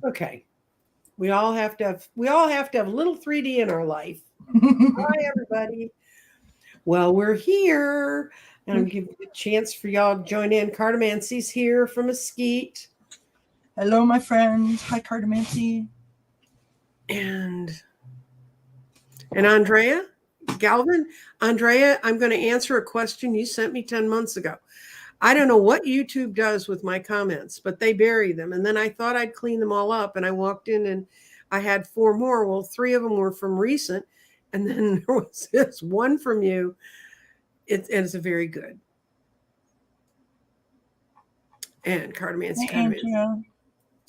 Okay. We all have to have a little 3D in our life. Hi, everybody. Well, we're here. And I'm giving you a chance for y'all to join in. Cartomancy's here from Mesquite. Hello, my friends. Hi, Cartomancy. And Andrea Galvin. Andrea, I'm going to answer a question you sent me 10 months ago. I don't know what YouTube does with my comments, but they bury them. And then I thought I'd clean them all up. And I walked in and I had 4 more. Well, 3 of them were from recent. And then there was this one from you. It's a very good. And Cartomancy. Hi, Andrea.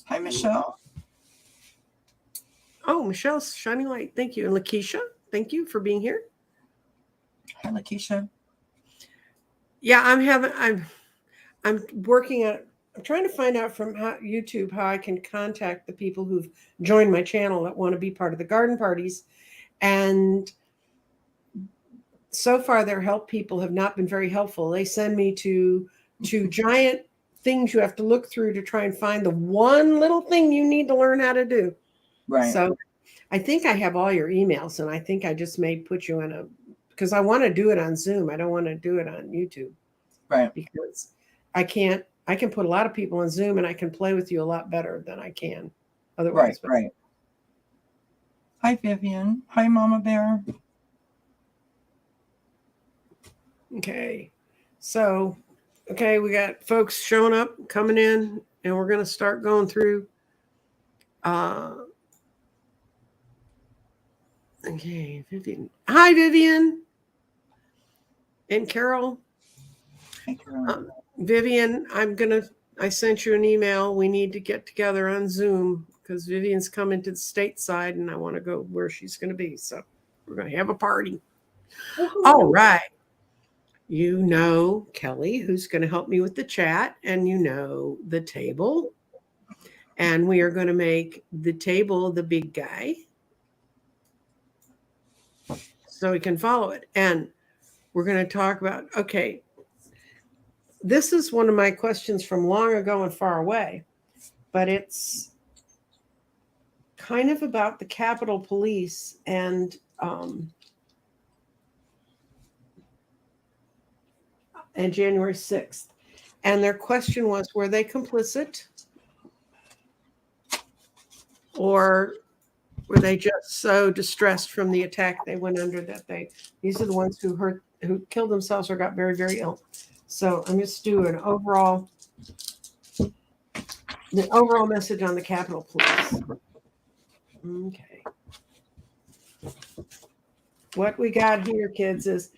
Hi, Michelle. Oh, Michelle's shining light. Thank you. And Lakeisha, thank you for being here. Hi, Lakeisha. Yeah, I'm working on. I'm trying to find out from YouTube how I can contact the people who've joined my channel that want to be part of the garden parties. And so far, their help people have not been very helpful. They send me to giant things you have to look through to try and find the one little thing you need to learn how to do. Right. So I think I have all your emails, and I think I just may put you in because I want to do it on Zoom. I don't want to do it on YouTube. Right. Because I can put a lot of people on Zoom and I can play with you a lot better than I can otherwise. Right. Hi, Vivian. Hi, Mama Bear. Okay. So, we got folks showing up, coming in, and we're going to start going through. Okay, Vivian. Hi, Vivian. And Carol. Hi, Carol. Vivian, I sent you an email. We need to get together on Zoom because Vivian's coming to the stateside and I want to go where she's going to be. So we're going to have a party. All right. You know Kelly, who's going to help me with the chat, and you know the table. And we are going to make the table the big guy so we can follow it. And we're going to talk about, okay, this is one of my questions from long ago and far away, but it's kind of about the Capitol Police and January 6th. And their question was, were they complicit? Or were they just so distressed from the attack they went under that these are the ones who killed themselves or got very, very ill. So I'm just doing the overall message on the Capitol Police. Okay. What we got here, kids, is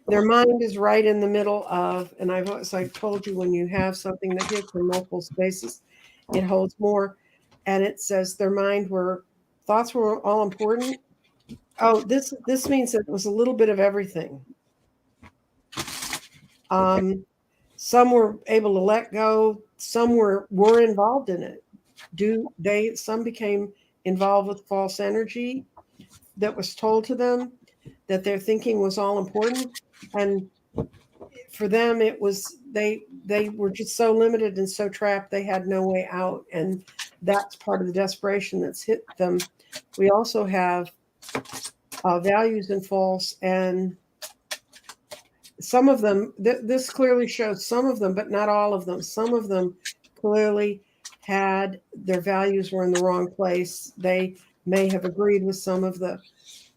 their mind is right in the middle of, and I've told you, when you have something that hits in multiple spaces, it holds more. And it says their mind thoughts were all important. Oh, this means that it was a little bit of everything. Some were able to let go. Some were involved in it. Some became involved with false energy that was told to them that their thinking was all important. And for them, it was, they were just so limited and so trapped, they had no way out. And that's part of the desperation that's hit them. We also have values and false, and some of them, this clearly shows some of them, but not all of them. Some of them clearly had their values were in the wrong place. They may have agreed with some of the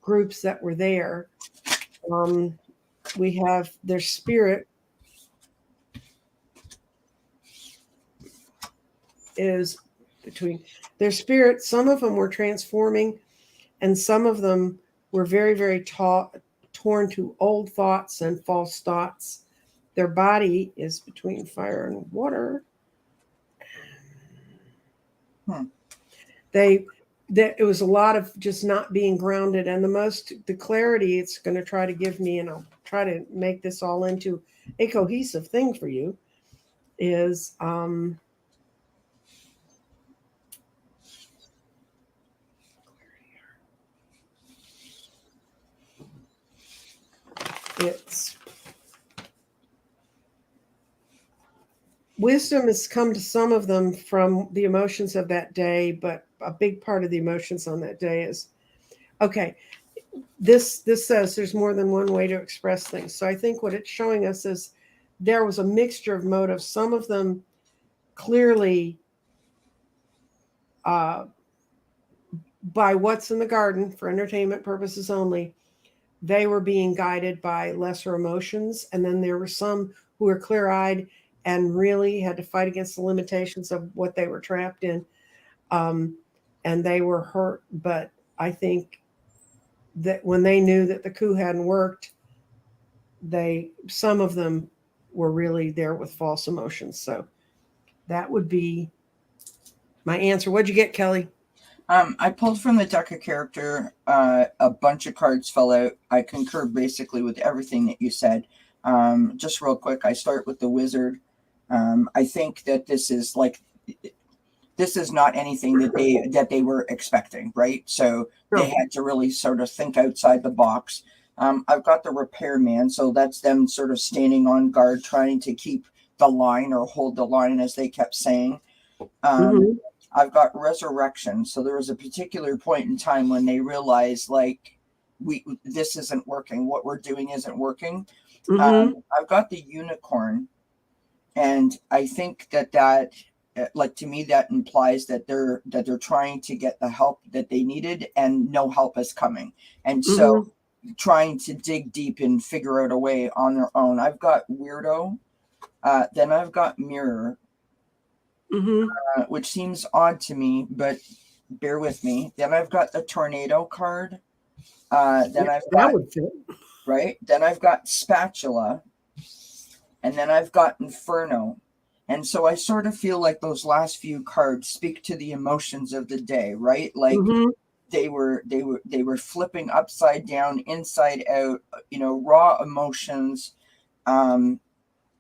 groups that were there. We have their spirit is between their spirit. Some of them were transforming, and some of them were very, very torn to old thoughts and false thoughts. Their body is between fire and water. It was a lot of just not being grounded, and the clarity it's going to try to give me, and I'll try to make this all into a cohesive thing for you, is wisdom has come to some of them from the emotions of that day, but a big part of the emotions on that day is okay. This says there's more than one way to express things. So I think what it's showing us is there was a mixture of motives. Some of them clearly uh, by what's in the garden for entertainment purposes only, they were being guided by lesser emotions. And then there were some who were clear eyed and really had to fight against the limitations of what they were trapped in. Um, and they were hurt. But I think that when they knew that the coup hadn't worked, some of them were really there with false emotions. So that would be my answer. What'd you get, Kelly? I pulled from the deck of character. A bunch of cards fell out. I concur basically with everything that you said. Just real quick, I start with the wizard. I think that this is not anything that they were expecting, right? So they had to really sort of think outside the box. I've got the repairman, so that's them sort of standing on guard, trying to keep the line or hold the line, as they kept saying. Mm-hmm. I've got resurrection. So there was a particular point in time when they realized, like, this isn't working. What we're doing isn't working. Mm-hmm. I've got the unicorn, and I think that like, to me, that implies that they're trying to get the help that they needed, and no help is coming, and so trying to dig deep and figure out a way on their own. I've got weirdo. Then I've got mirror. Mm-hmm. Which seems odd to me, but bear with me. Then I've got the tornado card. Then I've that got would fit. right. Then I've got spatula, and then I've got inferno. And so I sort of feel like those last few cards speak to the emotions of the day, right? Like they were flipping upside down, inside out, raw emotions.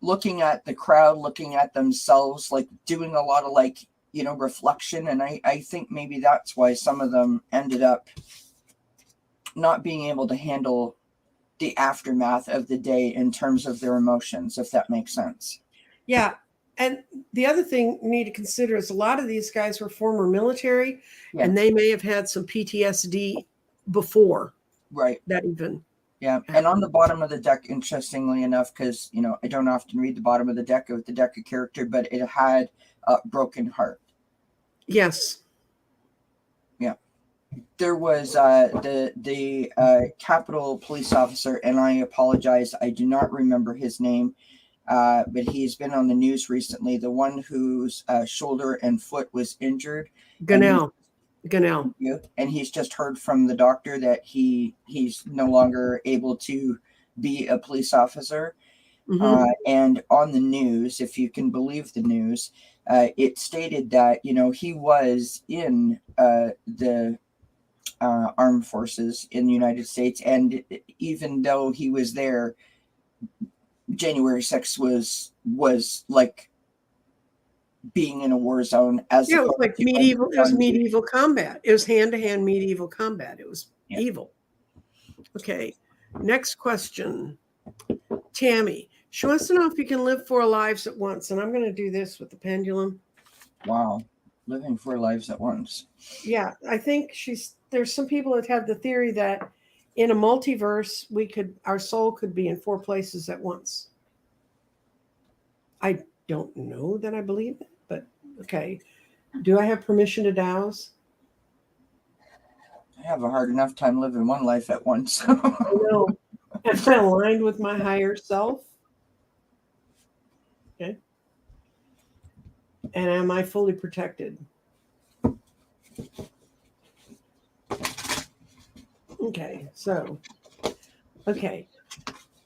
Looking at the crowd, looking at themselves, like doing a lot of reflection. And I think maybe that's why some of them ended up not being able to handle the aftermath of the day in terms of their emotions, if that makes sense. Yeah. And the other thing you need to consider is a lot of these guys were former military and they may have had some PTSD before. Right. That even. Yeah. And on the bottom of the deck, interestingly enough, because, I don't often read the bottom of the deck of character, but it had a broken heart. Yes. Yeah. There was the Capitol police officer, and I apologize, I do not remember his name, but he's been on the news recently. The one whose shoulder and foot was injured. Gunnell. And he's just heard from the doctor that he's no longer able to be a police officer. And on the news, if you can believe the news, it stated that he was in the armed forces in the United States, and even though he was there, January 6th was like being in a war zone. It was like medieval. It was medieval combat. It was hand-to-hand medieval combat. It was evil. Okay, next question. Tammy, she wants to know if you can live 4 lives at once, and I'm going to do this with the pendulum. Wow, living 4 lives at once. Yeah, I think there's some people that have the theory that in a multiverse our soul could be in 4 places at once. I don't know that I believe it, but okay. Do I have permission to douse? I have a hard enough time living 1 life at once. I know. Am I aligned with my higher self? Okay. And am I fully protected? Okay, so,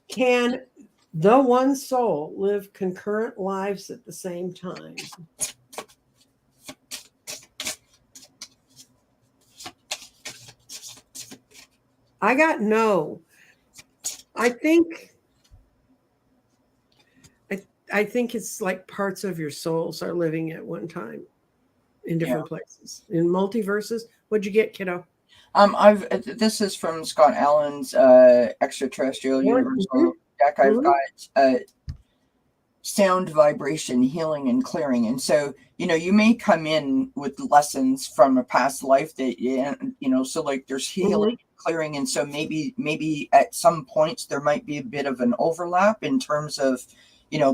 can the one soul live concurrent lives at the same time? I got no. I think it's like parts of your souls are living at one time in different places. In multiverses, what'd you get, kiddo? This is from Scott Allen's Extraterrestrial Universal deck. I've got sound, vibration, healing, and clearing. And so, you may come in with lessons from a past life that, so like there's healing, clearing. And so maybe at some points there might be a bit of an overlap in terms of,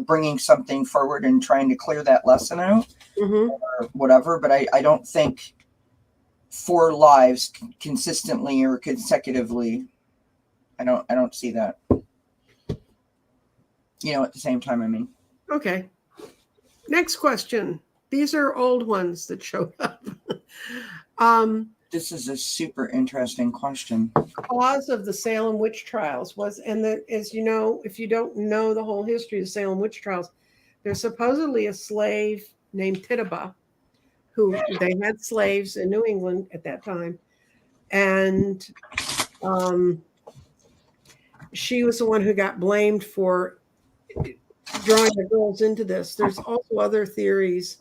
bringing something forward and trying to clear that lesson out or whatever. But I don't think 4 lives consistently or consecutively. I don't see that. At the same time, I mean. Okay. Next question. These are old ones that showed up. This is a super interesting question. Cause of the Salem witch trials was, as you know, if you don't know the whole history of the Salem witch trials, there's supposedly a slave named Tituba, who they had slaves in New England at that time, and she was the one who got blamed for drawing the girls into this. There's also other theories.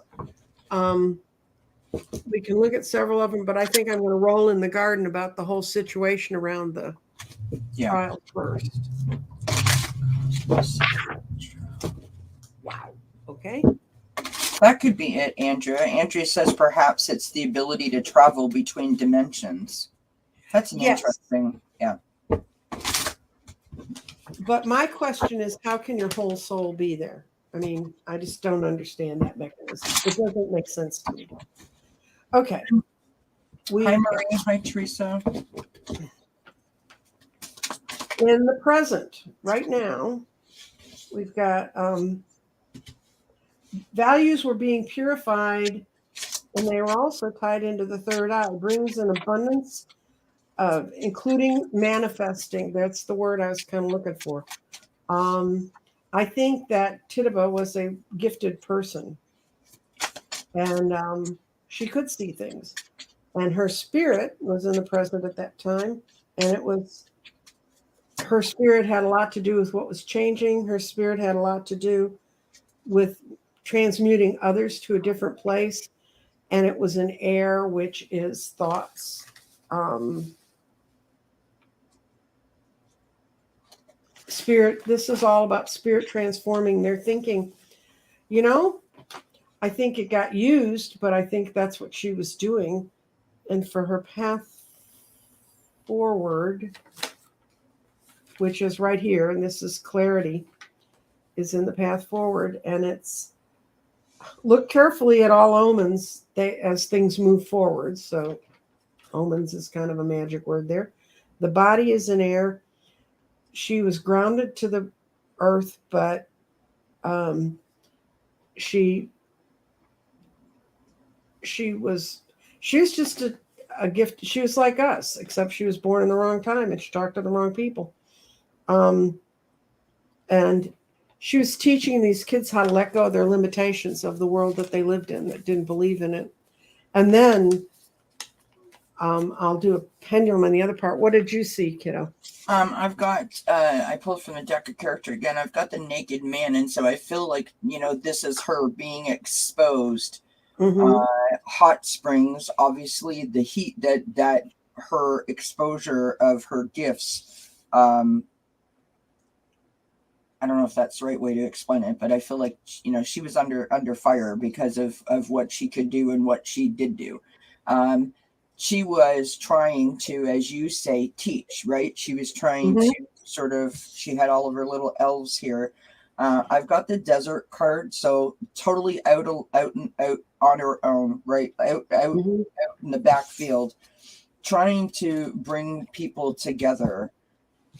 We can look at several of them, but I think I'm going to roll in the garden about the whole situation around the trial first. Wow. Okay. That could be it, Andrea. Andrea says perhaps it's the ability to travel between dimensions. That's an interesting, yeah. But my question is, how can your whole soul be there? I mean, I just don't understand that mechanism. It doesn't make sense to me. Okay. Hi, Marie. Hi, Teresa. In the present, right now, we've got values were being purified, and they were also tied into the third eye. Brings an abundance of, including manifesting. That's the word I was kind of looking for. I think that Tituba was a gifted person, and she could see things. And her spirit was in the present at that time, and her spirit had a lot to do with what was changing. Her spirit had a lot to do with transmuting others to a different place, and it was an air, which is thoughts. Spirit, this is all about spirit transforming their thinking. I think it got used, but I think that's what she was doing. And for her path forward, which is right here, and this is clarity, is in the path forward. And it's look carefully at all omens as things move forward. So omens is kind of a magic word there. The body is in air. She was grounded to the earth, but she was just a gift. She was like us, except she was born in the wrong time and she talked to the wrong people. And she was teaching these kids how to let go of their limitations of the world that they lived in, that didn't believe in it. And then I'll do a pendulum on the other part. What did you see, kiddo? I've got, I pulled from the deck of character again. I've got the naked man. And so I feel like, this is her being exposed. Hot springs, obviously the heat that her exposure of her gifts. I don't know if that's the right way to explain it, but I feel like, she was under fire because of what she could do and what she did do. She was trying to, as you say, teach, right? She was trying to she had all of her little elves here. I've got the desert card, so totally out and out on her own, right? Out in the backfield, trying to bring people together.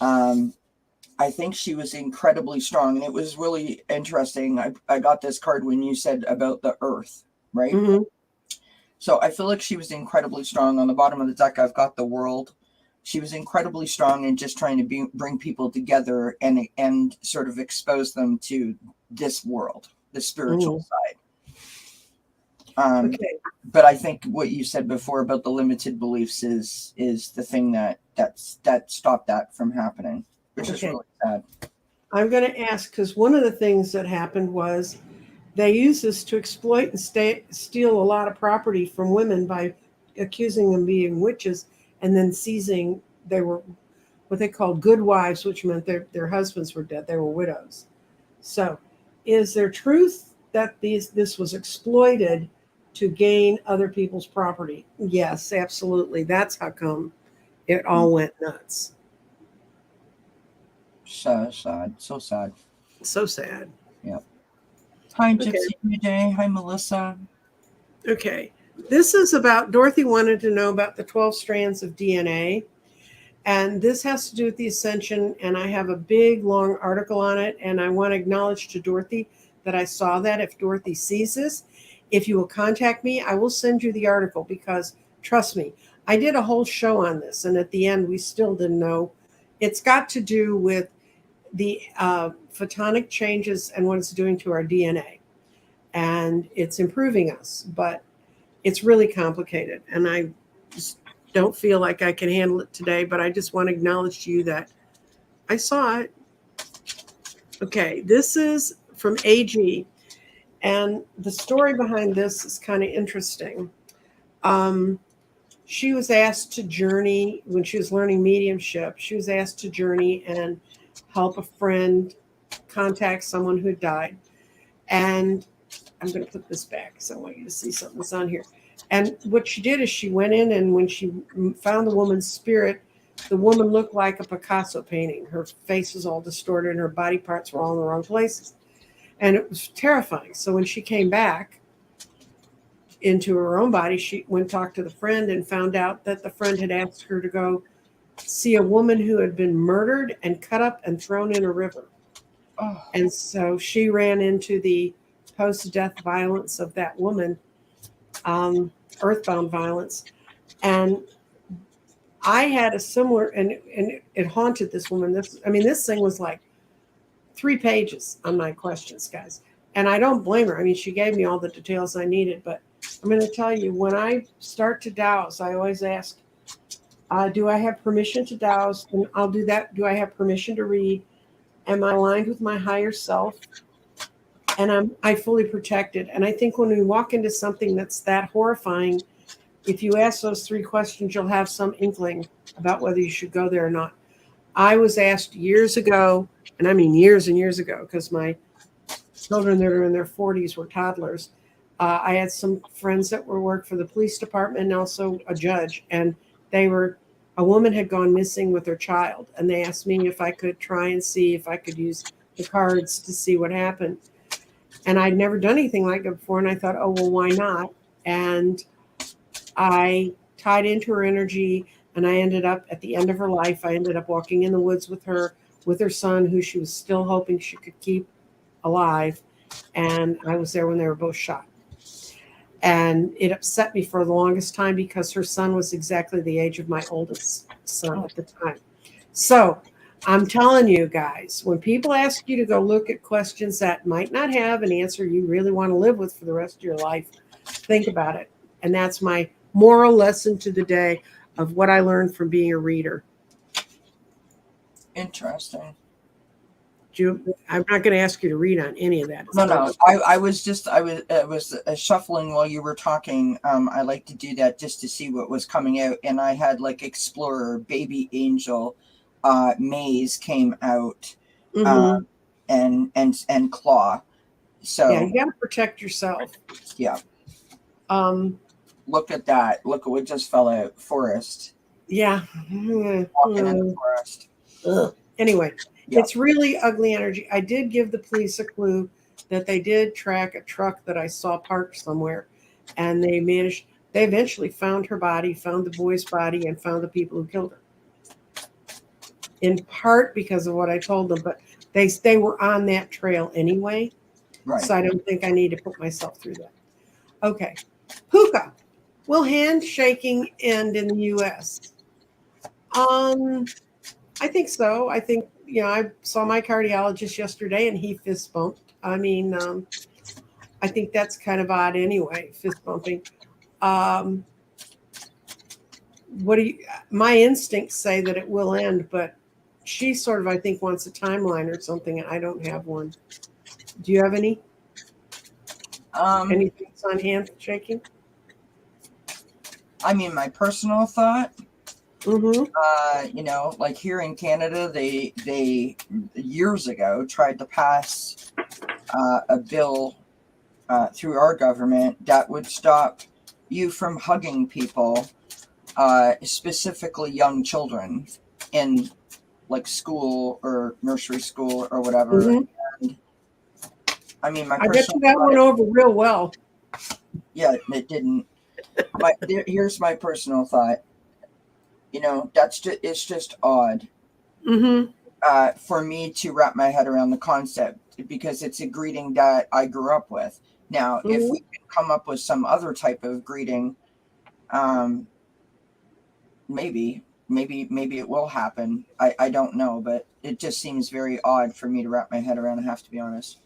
I think she was incredibly strong, and it was really interesting. I got this card when you said about the earth, right? So I feel like she was incredibly strong. On the bottom of the deck, I've got the world. She was incredibly strong in just trying to bring people together and sort of expose them to this world, the spiritual side. But I think what you said before about the limited beliefs is the thing that stopped that from happening, which is really sad. I'm going to ask, because one of the things that happened was they used this to exploit and steal a lot of property from women by accusing them of being witches, and then seizing. They were what they called good wives, which meant their husbands were dead. They were widows. So is there truth that this was exploited to gain other people's property? Yes, absolutely. That's how come it all went nuts. So sad. So sad. So sad. Yep. Hi, Okay. Gypsy Day. Hi, Melissa. Okay. This is about Dorothy wanted to know about the 12 strands of DNA. And this has to do with the ascension. And I have a big, long article on it. And I want to acknowledge to Dorothy that I saw that. If Dorothy sees this, if you will contact me, I will send you the article because trust me, I did a whole show on this. And at the end, we still didn't know. It's got to do with the photonic changes and what it's doing to our DNA. And it's improving us. But it's really complicated. And I just don't feel like I can handle it today, but I just want to acknowledge to you that I saw it. Okay, this is from AG, and the story behind this is kind of interesting. Um, she was asked to journey when she was learning mediumship. She was asked to journey and help a friend contact someone who died. And I'm going to put this back because I want you to see something that's on here. And what she did is she went in, and when she found the woman's spirit, the woman looked like a Picasso painting. Her face was all distorted, and her body parts were all in the wrong places. And it was terrifying. So when she came back into her own body, she went and talked to the friend and found out that the friend had asked her to go see a woman who had been murdered and cut up and thrown in a river. Oh. And so she ran into the post-death violence of that woman, earthbound violence. And I had a similar, and it haunted this woman. This thing was like 3 pages on my questions, guys. And I don't blame her. I mean, she gave me all the details I needed. But I'm going to tell you, when I start to douse, I always ask, do I have permission to douse? And I'll do that. Do I have permission to read? Am I aligned with my higher self? And I fully protected. And I think when we walk into something that's that horrifying, if you ask those 3 questions, you'll have some inkling about whether you should go there or not. I was asked years ago, and I mean years and years ago, because my children that are in their 40s were toddlers. I had some friends that worked for the police department and also a judge, and a woman had gone missing with her child, and they asked me if I could try and see if I could use the cards to see what happened. And I'd never done anything like that before, and I thought, oh, well, why not? And I tied into her energy, and I ended up at the end of her life. I ended up walking in the woods with her son, who she was still hoping she could keep alive. And I was there when they were both shot. And it upset me for the longest time because her son was exactly the age of my oldest son at the time. So I'm telling you guys, when people ask you to go look at questions that might not have an answer you really want to live with for the rest of your life, think about it. And that's my moral lesson to the day of what I learned from being a reader. Interesting. I'm not going to ask you to read on any of that. No. I was shuffling while you were talking. I like to do that just to see what was coming out, and I had like Explorer, Baby Angel, Maze came out, Mm-hmm. and Claw. So yeah, you got to protect yourself. Yeah. Look at that. Look at what just fell out. Forest. Yeah. Walking in the forest. Ugh. Anyway, It's really ugly energy. I did give the police a clue that they did track a truck that I saw parked somewhere, and they eventually found her body, found the boy's body, and found the people who killed her. In part because of what I told them, but they were on that trail anyway. Right. So I don't think I need to put myself through that. Okay. Hookah. Will handshaking end in the U.S.? I think so. I think, I saw my cardiologist yesterday and he fist bumped. I mean, I think that's kind of odd anyway, fist bumping. My instincts say that it will end, but she sort of, I think, wants a timeline or something, and I don't have one. Do you have any? Any thoughts on handshaking? I mean, my personal thought, mm-hmm. Like here in Canada, they years ago tried to pass a bill through our government that would stop you from hugging people, specifically young children in like school or nursery school or whatever. Mhm. And I mean, my I bet personal you that went over real well. yeah, it didn't. Here's my personal thought. You know, it's just odd Mm-hmm. for me to wrap my head around the concept because it's a greeting that I grew up with. Now, if Mm-hmm. we can come up with some other type of greeting, um, maybe it will happen. I don't know, but it just seems very odd for me to wrap my head around. I have to be honest.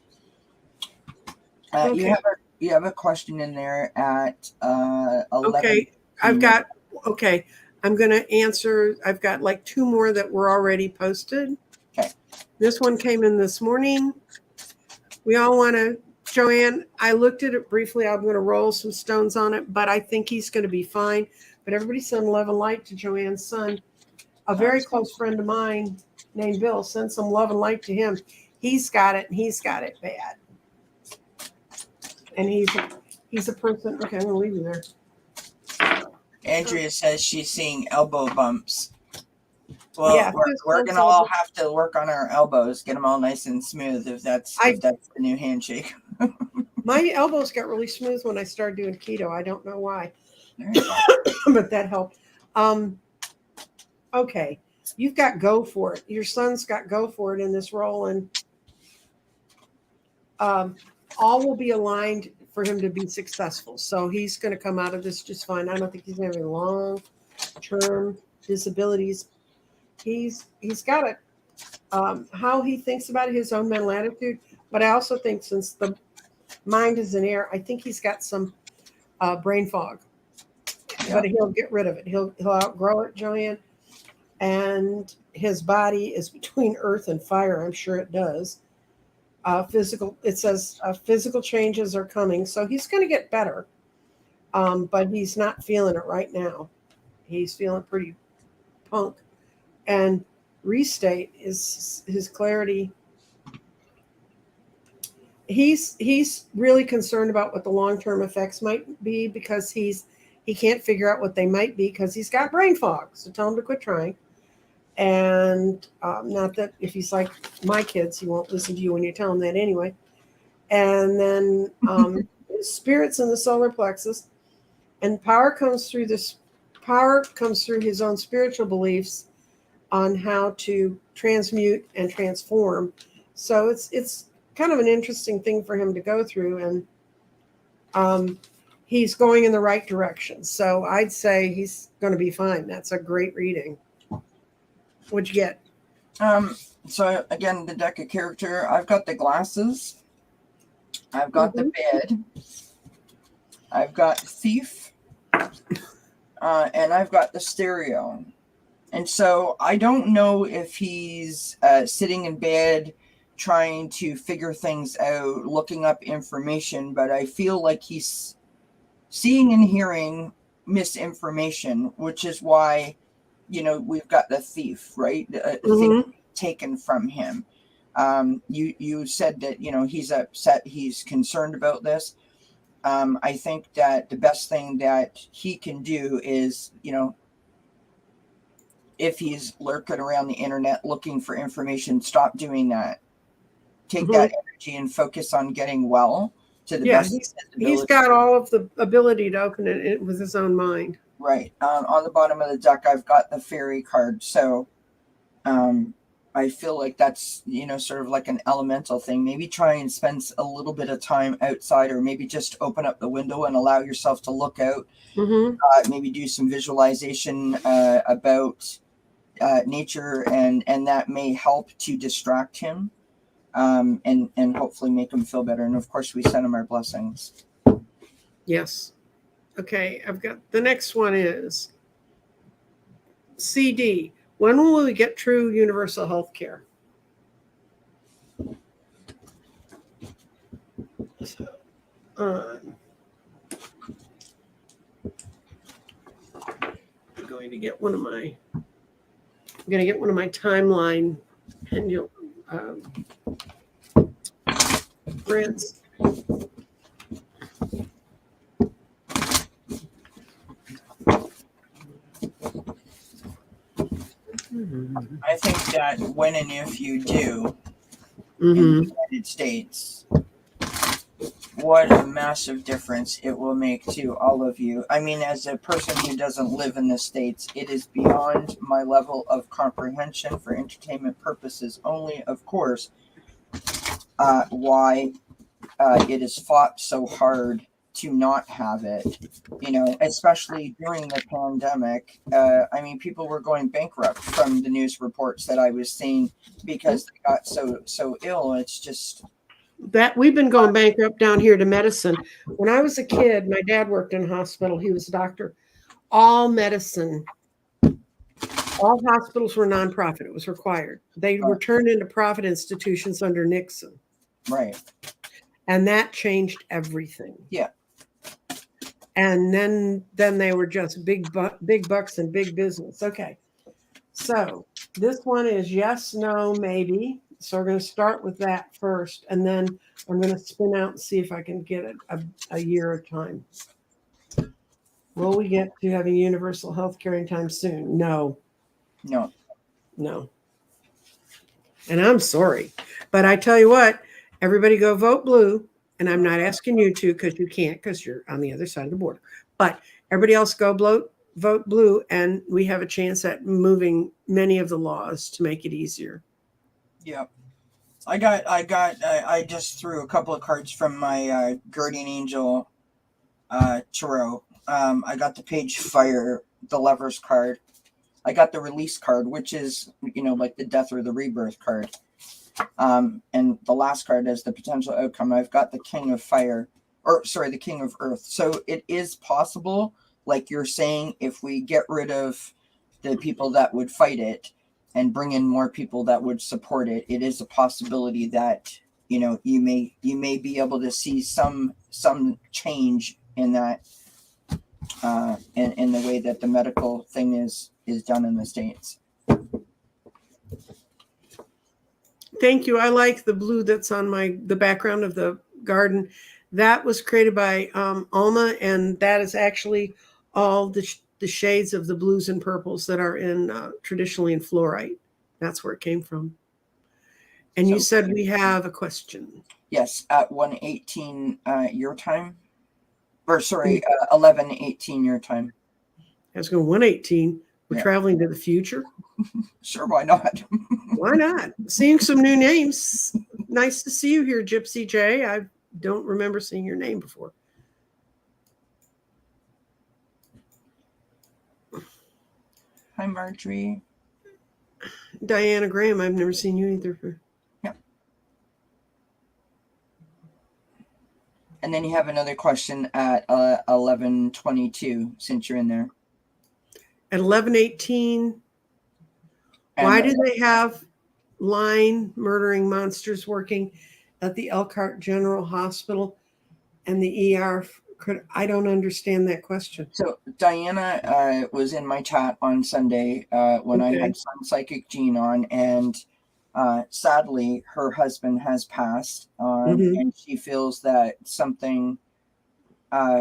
Okay. You have a question in there at 11. Okay. I've got, okay. I'm going to answer. I've got like two more that were already posted. Okay. This one came in this morning. We all want to, Joanne, I looked at it briefly. I'm going to roll some stones on it, but I think he's going to be fine. But everybody send love and light to Joanne's son. A very close friend of mine named Bill, send some love and light to him. He's got it, and he's got it bad. And he's a person. Okay, I'm going to leave you there. Andrea says she's seeing elbow bumps. Well, Yeah, we're gonna all have to work on our elbows, get them all nice and smooth. If that's the new handshake. My elbows got really smooth when I started doing keto. I don't know why, but that helped. Okay, you've got go for it. Your son's got go for it in this role, and all will be aligned for him to be successful. So he's going to come out of this just fine. I don't think he's going to have any long-term disabilities. He's got it. How he thinks about it, his own mental attitude. But I also think since the mind is in air, I think he's got some brain fog. Yeah. But he'll get rid of it. He'll outgrow it, Joanne. And his body is between earth and fire. I'm sure it does. It says physical changes are coming. So he's going to get better. But he's not feeling it right now. He's feeling pretty punk. And restate is his clarity. He's really concerned about what the long-term effects might be because he can't figure out what they might be because he's got brain fog. So tell him to quit trying. And not that if he's like my kids, he won't listen to you when you tell him that anyway. And then spirits in the solar plexus, and power comes through his own spiritual beliefs on how to transmute and transform. So it's kind of an interesting thing for him to go through, and he's going in the right direction. So I'd say he's going to be fine. That's a great reading. What'd you get? So again, the deck of character, I've got the glasses, I've got the bed, I've got thief, and I've got the stereo. And so I don't know if he's sitting in bed trying to figure things out, looking up information, but I feel like he's seeing and hearing misinformation, which is why, we've got the thief, right? Thief taken from him. You said that, he's upset, he's concerned about this. I think that the best thing that he can do is, if he's lurking around the internet looking for information, stop doing that. Take that energy and focus on getting well to the best of his ability. He's got all of the ability to open it with his own mind. Right. On the bottom of the deck, I've got the fairy card. So I feel like that's, sort of like an elemental thing. Maybe try and spend a little bit of time outside, or maybe just open up the window and allow yourself to look out. Maybe do some visualization about nature, and that may help to distract him, and hopefully make him feel better. And of course, we send him our blessings. Yes. Okay, I've got the next one is CD. When will we get true universal health care? I'm going to get one of my timeline pendulum. rinse. I think that when and if you do in Mm-hmm. the United States, what a massive difference it will make to all of you. I mean, as a person who doesn't live in the States, it is beyond my level of comprehension for entertainment purposes only, of course, why it is fought so hard to not have it, especially during the pandemic. I mean, people were going bankrupt from the news reports that I was seeing because they got so ill. It's just That we've been going bankrupt down here to medicine. When I was a kid, my dad worked in a hospital. He was a doctor. All medicine, all hospitals were nonprofit. It was required. They were turned into profit institutions under Nixon. right. And that changed everything. Yeah. And then they were just big bucks and big business. Okay. So this one is yes, no, maybe. So we're going to start with that first, and then I'm going to spin out and see if I can get it a year at a time. Will we get to having universal health care anytime soon? No. And I'm sorry, but I tell you what, everybody go vote blue. And I'm not asking you to because you can't because you're on the other side of the border. But everybody else go vote blue, and we have a chance at moving many of the laws to make it easier. Yep. I just threw a couple of cards from my guardian angel tarot. I got the page fire, the lovers card. I got the release card, which is like the death or the rebirth card. And the last card is the potential outcome. I've got the king of fire, the king of earth. So it is possible, like you're saying, if we get rid of the people that would fight it and bring in more people that would support it, it is a possibility that you may be able to see some change in that, in the way that the medical thing is done in the States. Thank you. I like the blue that's on the background of the garden. That was created by Alma, and that is actually all the shades of the blues and purples that are in traditionally in fluorite. That's where it came from. And you said we have a question. Yes, at 1:18 your time. Or sorry, 11:18 your time. I was going 1:18. We're traveling to the future. Sure, why not? Why not? Seeing some new names. Nice to see you here, Gypsy J. I don't remember seeing your name before. Hi, Marjorie. Diana Graham, I've never seen you either. Yeah. And then you have another question at 11:22, since you're in there. At 11:18, why do they have line murdering monsters working at the Elkhart General Hospital and the ER? I don't understand that question. So Diana was in my chat on Sunday when I had Sun Psychic Jean on, and sadly her husband has passed, and she feels that something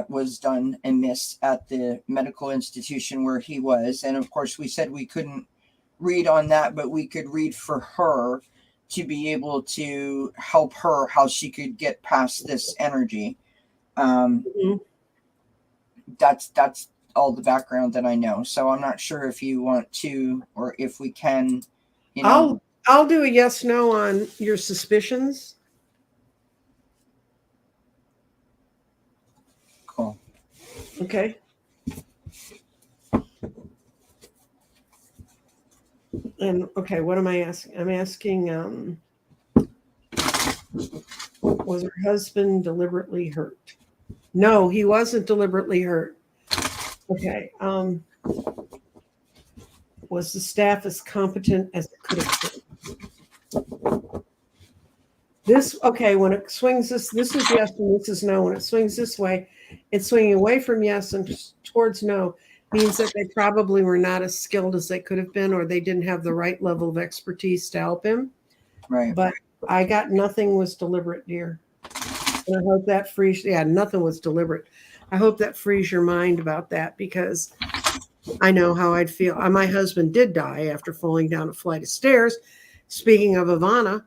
was done amiss at the medical institution where he was. And of course we said we couldn't read on that, but we could read for her to be able to help her how she could get past this energy. That's all the background that I know. So I'm not sure if you want to, or if we can, I'll do a yes, no on your suspicions. Cool. Okay. And okay, what am I asking? I'm asking, was her husband deliberately hurt? No, he wasn't deliberately hurt. Okay. Was the staff as competent as it could have been? When it swings this is yes and this is no. When it swings this way, it's swinging away from yes and towards no. Means that they probably were not as skilled as they could have been, or they didn't have the right level of expertise to help him. Right. But I got nothing was deliberate, dear. And I hope that frees, yeah, nothing was deliberate. I hope that frees your mind about that, because I know how I'd feel. My husband did die after falling down a flight of stairs. Speaking of Ivana,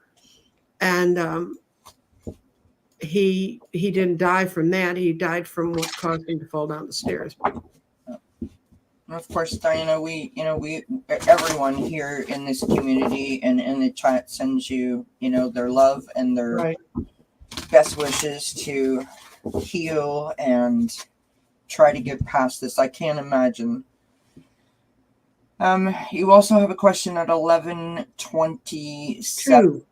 and he didn't die from that. He died from what caused him to fall down the stairs. And of course, Diana, we everyone here in this community and in the chat sends you, their love and their Right. best wishes to heal and try to get past this. I can't imagine. You also have a question at 11:27.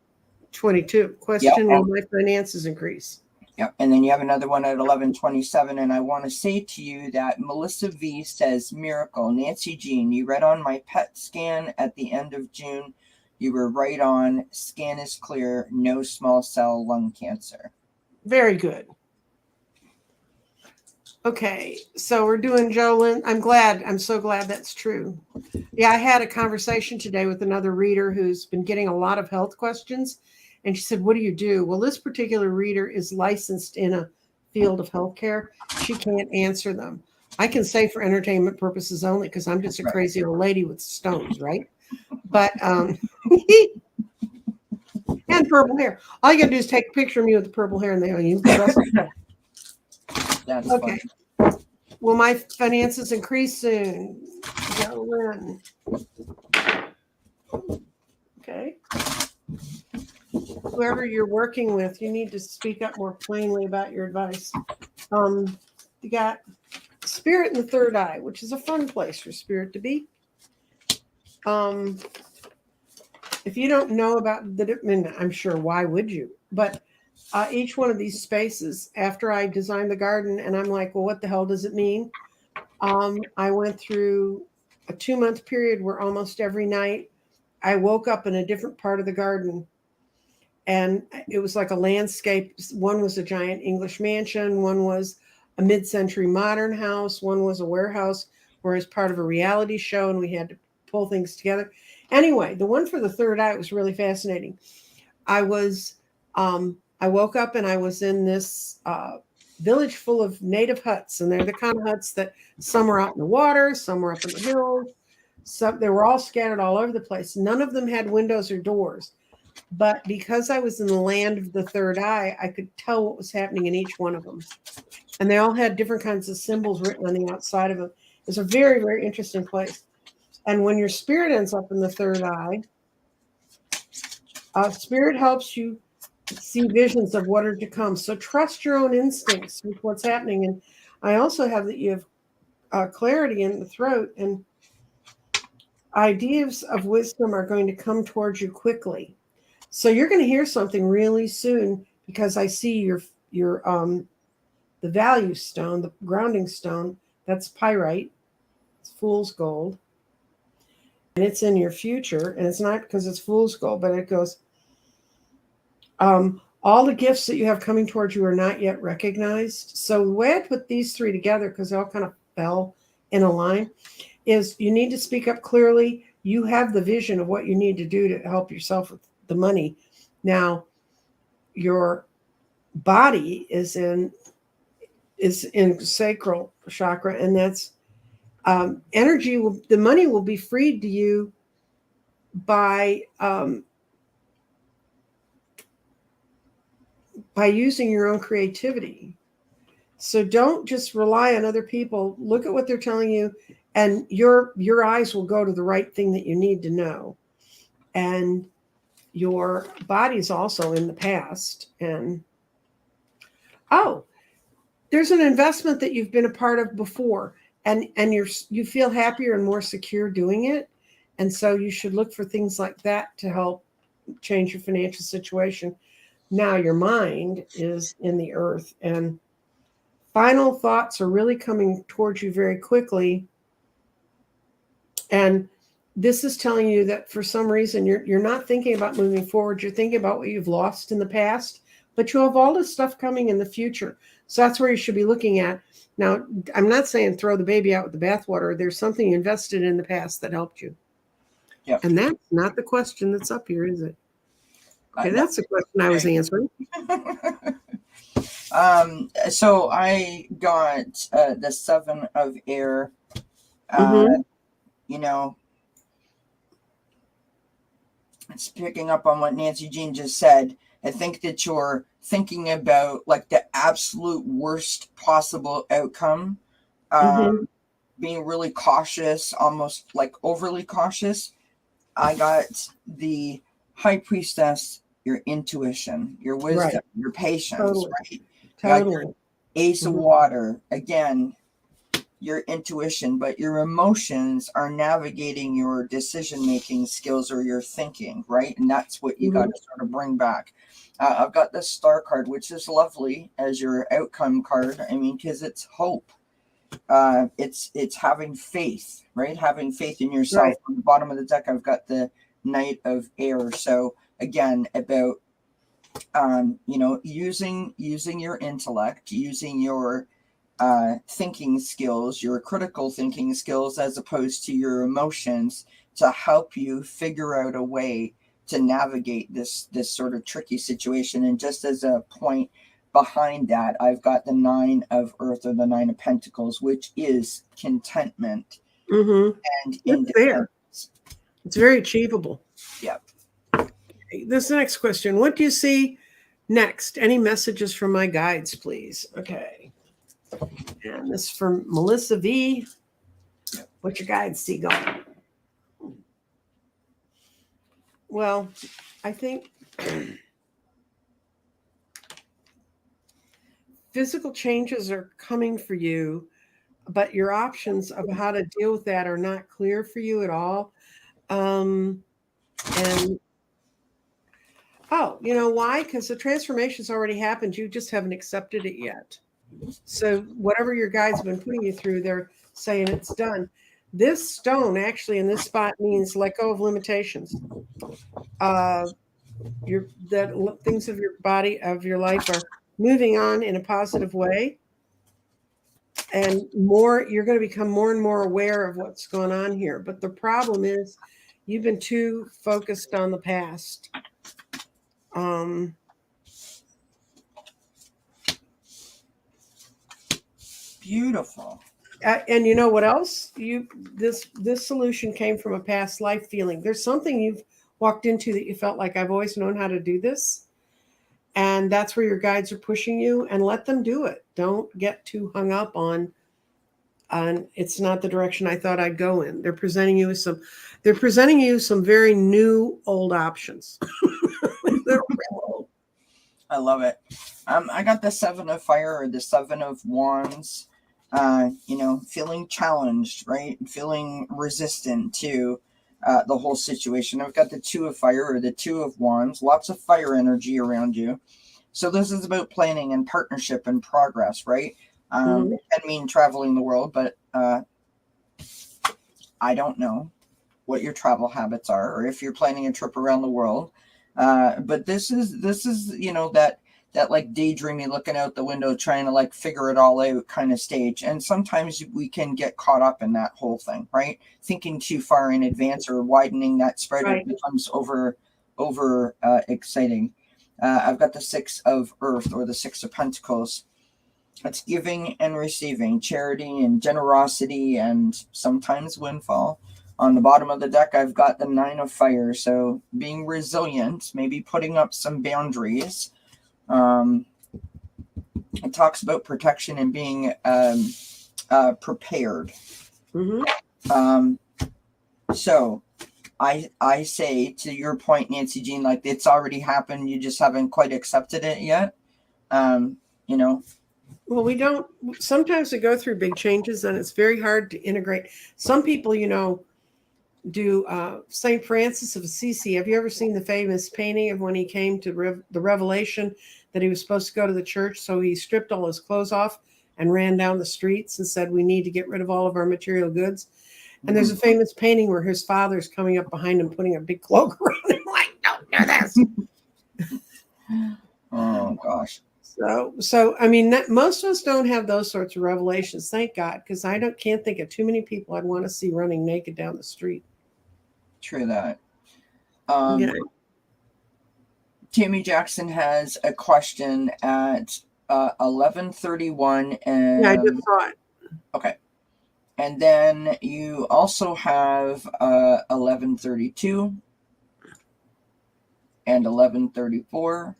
22. Question: Yep. Will my finances increase? Yep. And then you have another one at 11:27. And I want to say to you that Melissa V says, miracle. Nancy Jean, you read on my PET scan at the end of June. You were right on. Scan is clear. No small cell lung cancer. Very good. Okay, so we're doing Jolyn. I'm so glad that's true. Yeah, I had a conversation today with another reader who's been getting a lot of health questions. And she said, what do you do? Well, this particular reader is licensed in a field of healthcare. She can't answer them. I can say for entertainment purposes only, because I'm just a crazy old lady with stones, right? But and purple hair. All you gotta do is take a picture of me with the purple hair, and you trust me. That's Okay. funny. Will my finances increase soon? Jolyn. Okay. Whoever you're working with, you need to speak up more plainly about your advice. You got Spirit in the third eye, which is a fun place for Spirit to be. If you don't know about the, I'm sure, why would you? But each one of these spaces, after I designed the garden, and I'm like, well, what the hell does it mean? I went through a 2-month period where almost every night I woke up in a different part of the garden. And it was like a landscape. One was a giant English mansion. One was a mid-century modern house. One was a warehouse where it was part of a reality show, and we had to pull things together. Anyway, the one for the third eye was really fascinating. I woke up and I was in this village full of native huts, and they're the kind of huts that some are out in the water, some were up in the hills. So they were all scattered all over the place. None of them had windows or doors. But because I was in the land of the third eye, I could tell what was happening in each one of them. And they all had different kinds of symbols written on the outside of them. It's a very, very interesting place. And when your spirit ends up in the third eye, spirit helps you see visions of what are to come. So trust your own instincts with what's happening. And I also have that you have clarity in the throat, and ideas of wisdom are going to come towards you quickly. So you're going to hear something really soon, because I see your the value stone, the grounding stone. That's pyrite. It's fool's gold, and it's in your future. And it's not because it's fool's gold, but it goes. All the gifts that you have coming towards you are not yet recognized. So the way I put these three together, because they all kind of fell in a line, is you need to speak up clearly. You have the vision of what you need to do to help yourself with the money. Now, your body is in sacral chakra, and that's energy. The money will be freed to you by using your own creativity. So don't just rely on other people. Look at what they're telling you, and your eyes will go to the right thing that you need to know. And your body's also in the past. And there's an investment that you've been a part of before, and you feel happier and more secure doing it. And so you should look for things like that to help change your financial situation. Now your mind is in the earth, and final thoughts are really coming towards you very quickly. And this is telling you that for some reason you're not thinking about moving forward. You're thinking about what you've lost in the past, but you have all this stuff coming in the future. So that's where you should be looking at. Now, I'm not saying throw the baby out with the bathwater. There's something you invested in the past that helped you. Yep. And that's not the question that's up here, is it? Okay, that's the question I was answering. So I got the 7 of Air. Mm-hmm. You know, it's picking up on what Nancy Jean just said. I think that you're thinking about like the absolute worst possible outcome, Mm-hmm. being really cautious, almost like overly cautious. I got the High Priestess, your intuition, your wisdom, Right. your patience, Totally. right? I got your Totally. Ace of Mm-hmm. Water, again, your intuition, but your emotions are navigating your decision making skills or your thinking, right? And that's what you got Mm-hmm. to sort of bring back. I've got this Star card, which is lovely as your outcome card. I mean, because it's hope. It's having faith, right? Having faith in yourself. Right. On the bottom of the deck, I've got the Knight of Air. So again, about using your intellect, using your thinking skills, your critical thinking skills, as opposed to your emotions, to help you figure out a way to navigate this sort of tricky situation. And just as a point behind that, I've got the 9 of Earth, or the 9 of Pentacles, which is contentment Mm-hmm. and It's there. independence. It's very achievable. Yeah. This is the next question. What do you see next? Any messages from my guides, please? Okay. And this is from Melissa V. What your guides see going? Well, I think physical changes are coming for you, but your options of how to deal with that are not clear for you at all. And oh, you know why? Because the transformation's already happened. You just haven't accepted it yet. So whatever your guides have been putting you through, they're saying it's done. This stone actually in this spot means let go of limitations. Uh, your that things of your body of your life are moving on in a positive way, and more you're going to become more and more aware of what's going on here. But the problem is, you've been too focused on the past. Um, Beautiful. and you know what else? This solution came from a past life feeling. There's something you've walked into that you felt like I've always known how to do this, and that's where your guides are pushing you. And let them do it. Don't get too hung up on it's not the direction I thought I'd go in. They're presenting you some very new old options. They're real old. I love it. I got the 7 of Fire, or the 7 of Wands. Feeling challenged, right? Feeling resistant to the whole situation. I've got the 2 of Fire, or the 2 of Wands. Lots of fire energy around you. So this is about planning and partnership and progress, right? Mm-hmm. It can mean traveling the world, but I don't know what your travel habits are, or if you're planning a trip around the world. But this is that like daydreaming, looking out the window, trying to like figure it all out kind of stage. And sometimes we can get caught up in that whole thing, right? Thinking too far in advance, or widening that spread, it Right. becomes over exciting. I've got the 6 of Earth, or the 6 of Pentacles. It's giving and receiving, charity and generosity, and sometimes windfall. On the bottom of the deck, I've got the 9 of Fire. So being resilient, maybe putting up some boundaries. It talks about protection and being prepared. Mm-hmm. Um, so I say, to your point, Nancy Jean, like it's already happened. You just haven't quite accepted it yet. Um, you know, Well, we don't. Sometimes we go through big changes, and it's very hard to integrate. Some people, do Saint Francis of Assisi. Have you ever seen the famous painting of when he came to the revelation that he was supposed to go to the church? So he stripped all his clothes off and ran down the streets and said, "We need to get rid of all of our material goods." And there's a famous painting where his father's coming up behind him, putting a big cloak around him, like, "Don't do this." oh gosh. So I mean, most of us don't have those sorts of revelations, thank God, because can't think of too many people I'd want to see running naked down the street. True that. Yeah. Tammy Jackson has a question at 1131 Yeah, I and just saw it. okay. And then you also have 1132 and 1134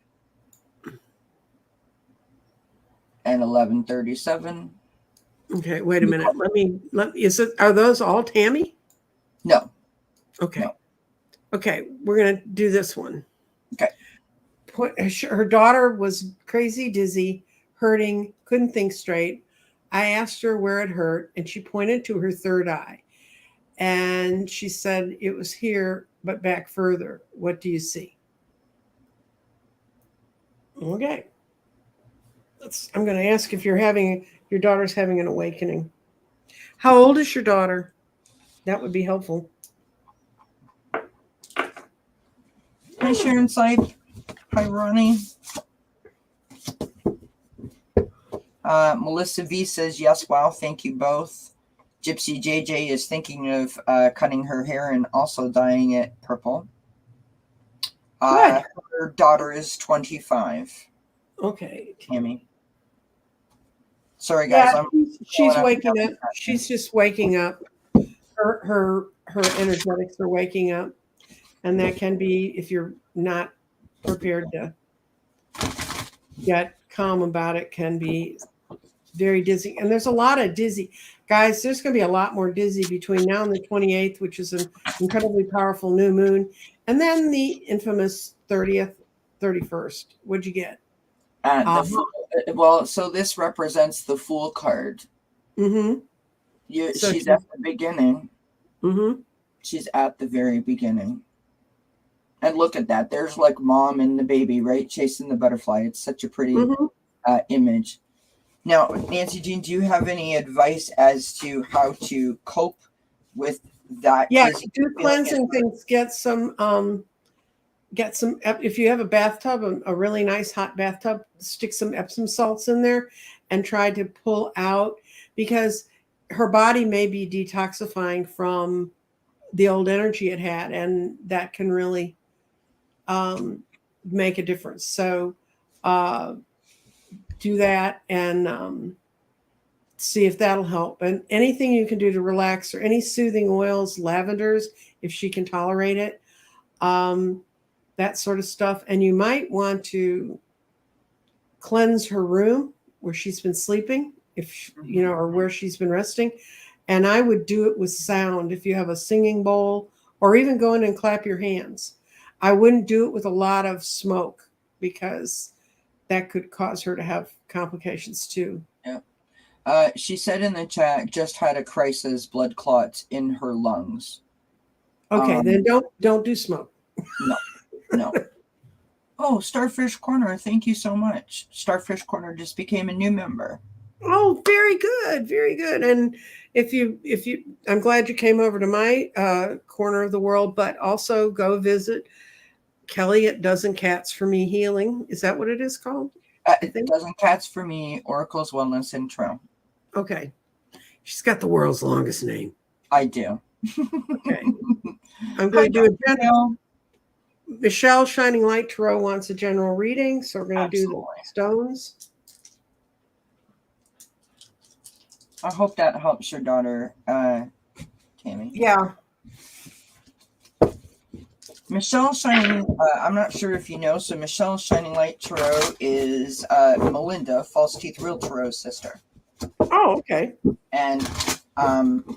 and 1137. Okay, wait a minute. Are those all Tammy? No. Okay. No. Okay, we're going to do this one. Okay. Her daughter was crazy, dizzy, hurting, couldn't think straight. I asked her where it hurt, and she pointed to her third eye. And she said it was here, but back further. What do you see? Okay. I'm going to ask if your daughter's having an awakening. How old is your daughter? That would be helpful. Hi, Sharon Sipe. Hi, Ronnie. Melissa V says, yes, wow, thank you both. Gypsy JJ is thinking of cutting her hair and also dyeing it purple. Good. Her daughter is 25. Okay. Tammy. Sorry, guys. Yeah, she's waking up. She's just waking up. Her energetics are waking up. And that can be, if you're not prepared to get calm about it, can be very dizzy. And there's a lot of dizzy. Guys, there's going to be a lot more dizzy between now and the 28th, which is an incredibly powerful new moon. And then the infamous 30th, 31st. What'd you get? Well, so this represents the Fool card. Mm-hmm. She's at the beginning. Mm-hmm. She's at the very beginning. And look at that. There's like mom and the baby, right? Chasing the butterfly. It's such a pretty image. Now, Nancy Jean, do you have any advice as to how to cope with that? Yeah, do cleansing things. Get some, if you have a bathtub, a really nice hot bathtub, stick some Epsom salts in there and try to pull out, because her body may be detoxifying from the old energy it had, and that can really make a difference. So do that and see if that'll help. And anything you can do to relax, or any soothing oils, lavenders, if she can tolerate it, that sort of stuff. And you might want to cleanse her room where she's been sleeping, if you know, or where she's been resting. And I would do it with sound. If you have a singing bowl, or even go in and clap your hands. I wouldn't do it with a lot of smoke, because that could cause her to have complications too. Yeah. She said in the chat, just had a crisis, blood clots in her lungs. Okay, then don't do smoke. No. Oh, Starfish Corner, thank you so much. Starfish Corner just became a new member. Oh, very good, very good. And if you, I'm glad you came over to my corner of the world, but also go visit Kelly at Dozen Cats for Me Healing. Is that what it is called? Dozen Cats for Me, Oracle's Wellness Intro. Okay. She's got the world's longest name. I do. Okay. I'm going to do a general. Michelle Shining Light Tarot wants a general reading, so we're going to do the stones. I hope that helps your daughter, Tammy. Yeah. Michelle Shining, I'm not sure if you know, so Michelle Shining Light Tarot is Melinda, False Teeth Real Tarot's sister. Oh, okay. And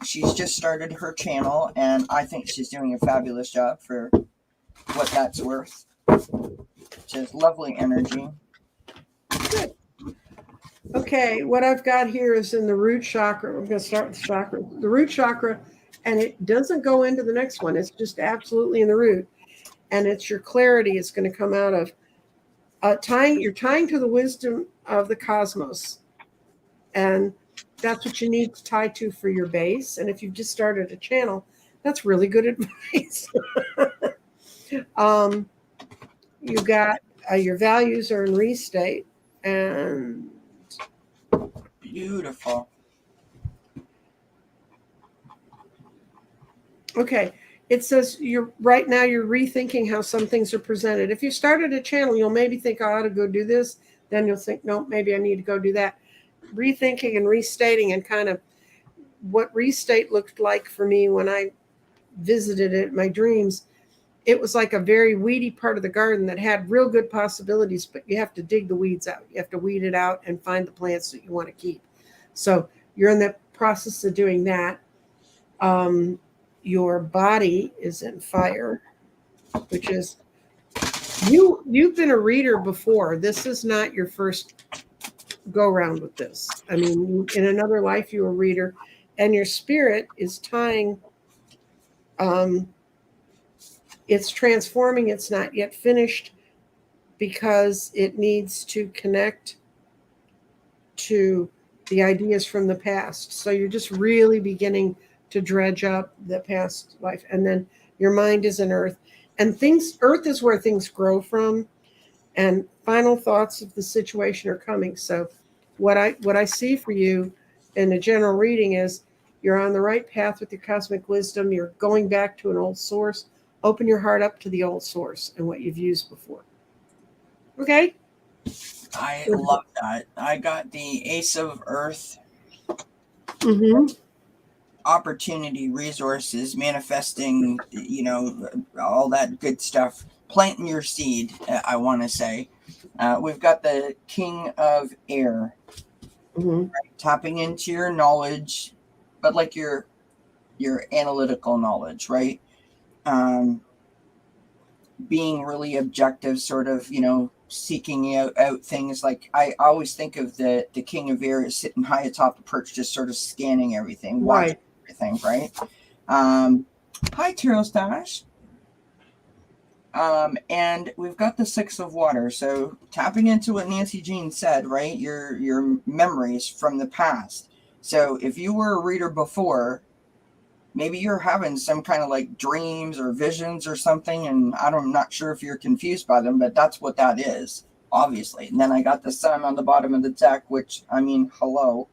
she's just started her channel, and I think she's doing a fabulous job for what that's worth. Just lovely energy. Good. Okay, what I've got here is in the root chakra. We're going to start with the chakra. The root chakra, and it doesn't go into the next one. It's just absolutely in the root. And it's your clarity. It's going to come out of you're tying to the wisdom of the cosmos. And that's what you need to tie to for your base. And if you've just started a channel, that's really good advice. You got your values are in restate, and beautiful. Okay, it says right now you're rethinking how some things are presented. If you started a channel, you'll maybe think, I ought to go do this. then you'll think, no, maybe I need to go do that. Rethinking and restating, and kind of what restate looked like for me when I visited it in my dreams. It was like a very weedy part of the garden that had real good possibilities, but you have to dig the weeds out. You have to weed it out and find the plants that you want to keep. So you're in the process of doing that. Your body is in fire, which is you've been a reader before. This is not your first go round with this. I mean, in another life you were a reader, and your spirit is tying. It's transforming. It's not yet finished because it needs to connect to the ideas from the past. So you're just really beginning to dredge up the past life, and then your mind is in earth, and things. Earth is where things grow from, and final thoughts of the situation are coming. So what I see for you in a general reading is you're on the right path with your cosmic wisdom. You're going back to an old source. Open your heart up to the old source and what you've used before. Okay? I love that. I got the Ace of Earth. Mm-hmm. Opportunity, resources, manifesting, all that good stuff. Planting your seed, I want to say. We've got the King of Air. Mm-hmm. Right? Tapping into your knowledge, but like your analytical knowledge, right? Being really objective, sort of, seeking out things. Like I always think of the King of Air as sitting high atop the perch, just sort of scanning everything, watching everything, right? Hi, Tarot Stash. And we've got the Six of Water. So tapping into what Nancy Jean said, right? Your memories from the past. So if you were a reader before, maybe you're having some kind of like dreams or visions or something, and I'm not sure if you're confused by them, but that's what that is, obviously. And then I got the Sun on the bottom of the deck, which, I mean, hello,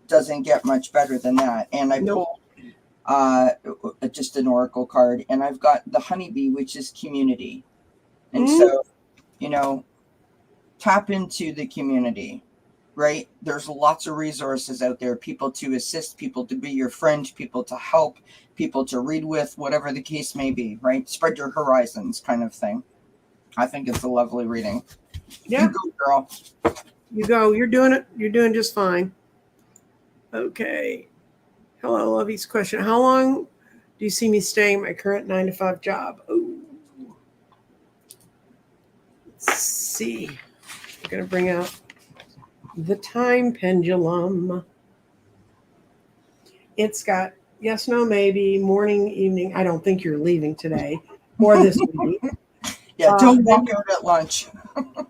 doesn't get much better than that. And I pulled just an oracle card, and I've got the Honeybee, which is community. And so, tap into the community. Right? There's lots of resources out there, people to assist, people to be your friend, people to help, people to read with, whatever the case may be, right? Spread your horizons kind of thing. I think it's a lovely reading. Yeah. You go, girl. You go. You're doing it. You're doing just fine. Okay. Hello, Lovey's question. How long do you see me staying my current 9-to-5 job? Ooh. Let's see. I'm going to bring out the time pendulum. It's got yes, no, maybe, morning, evening. I don't think you're leaving today or this week. Yeah, don't walk out at lunch.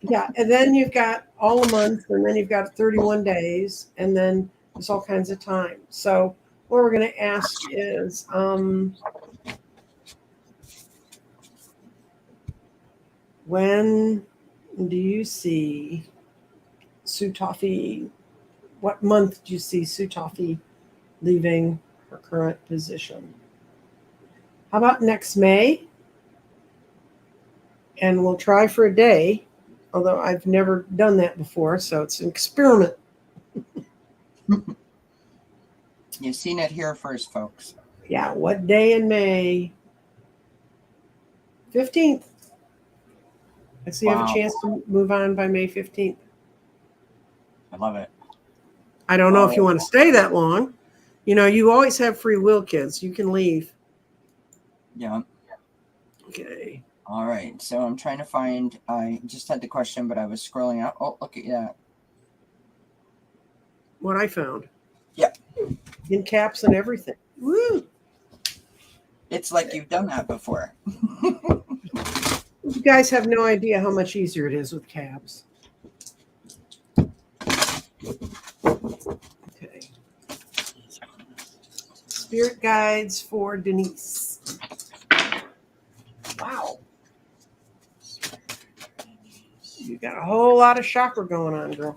Yeah, and then you've got all a month, and then you've got 31 days, and then there's all kinds of time. So what we're going to ask is, when do you see Sutafi? What month do you see Sutafi leaving her current position? How about next May? And we'll try for a day, although I've never done that before, so it's an experiment. You've seen it here first, folks. Yeah, what day in May? 15th. I see you have a chance to move on by May 15th. I love it. I don't know if you want to stay that long. You always have free will, kids. You can leave. Yeah. Okay. All right. So I'm trying to find, I just had the question, but I was scrolling out. Oh, look at that. What I found. Yeah. In caps and everything. Woo! It's like you've done that before. You guys have no idea how much easier it is with caps. Okay. Spirit guides for Denise. Wow. You got a whole lot of chakra going on, girl.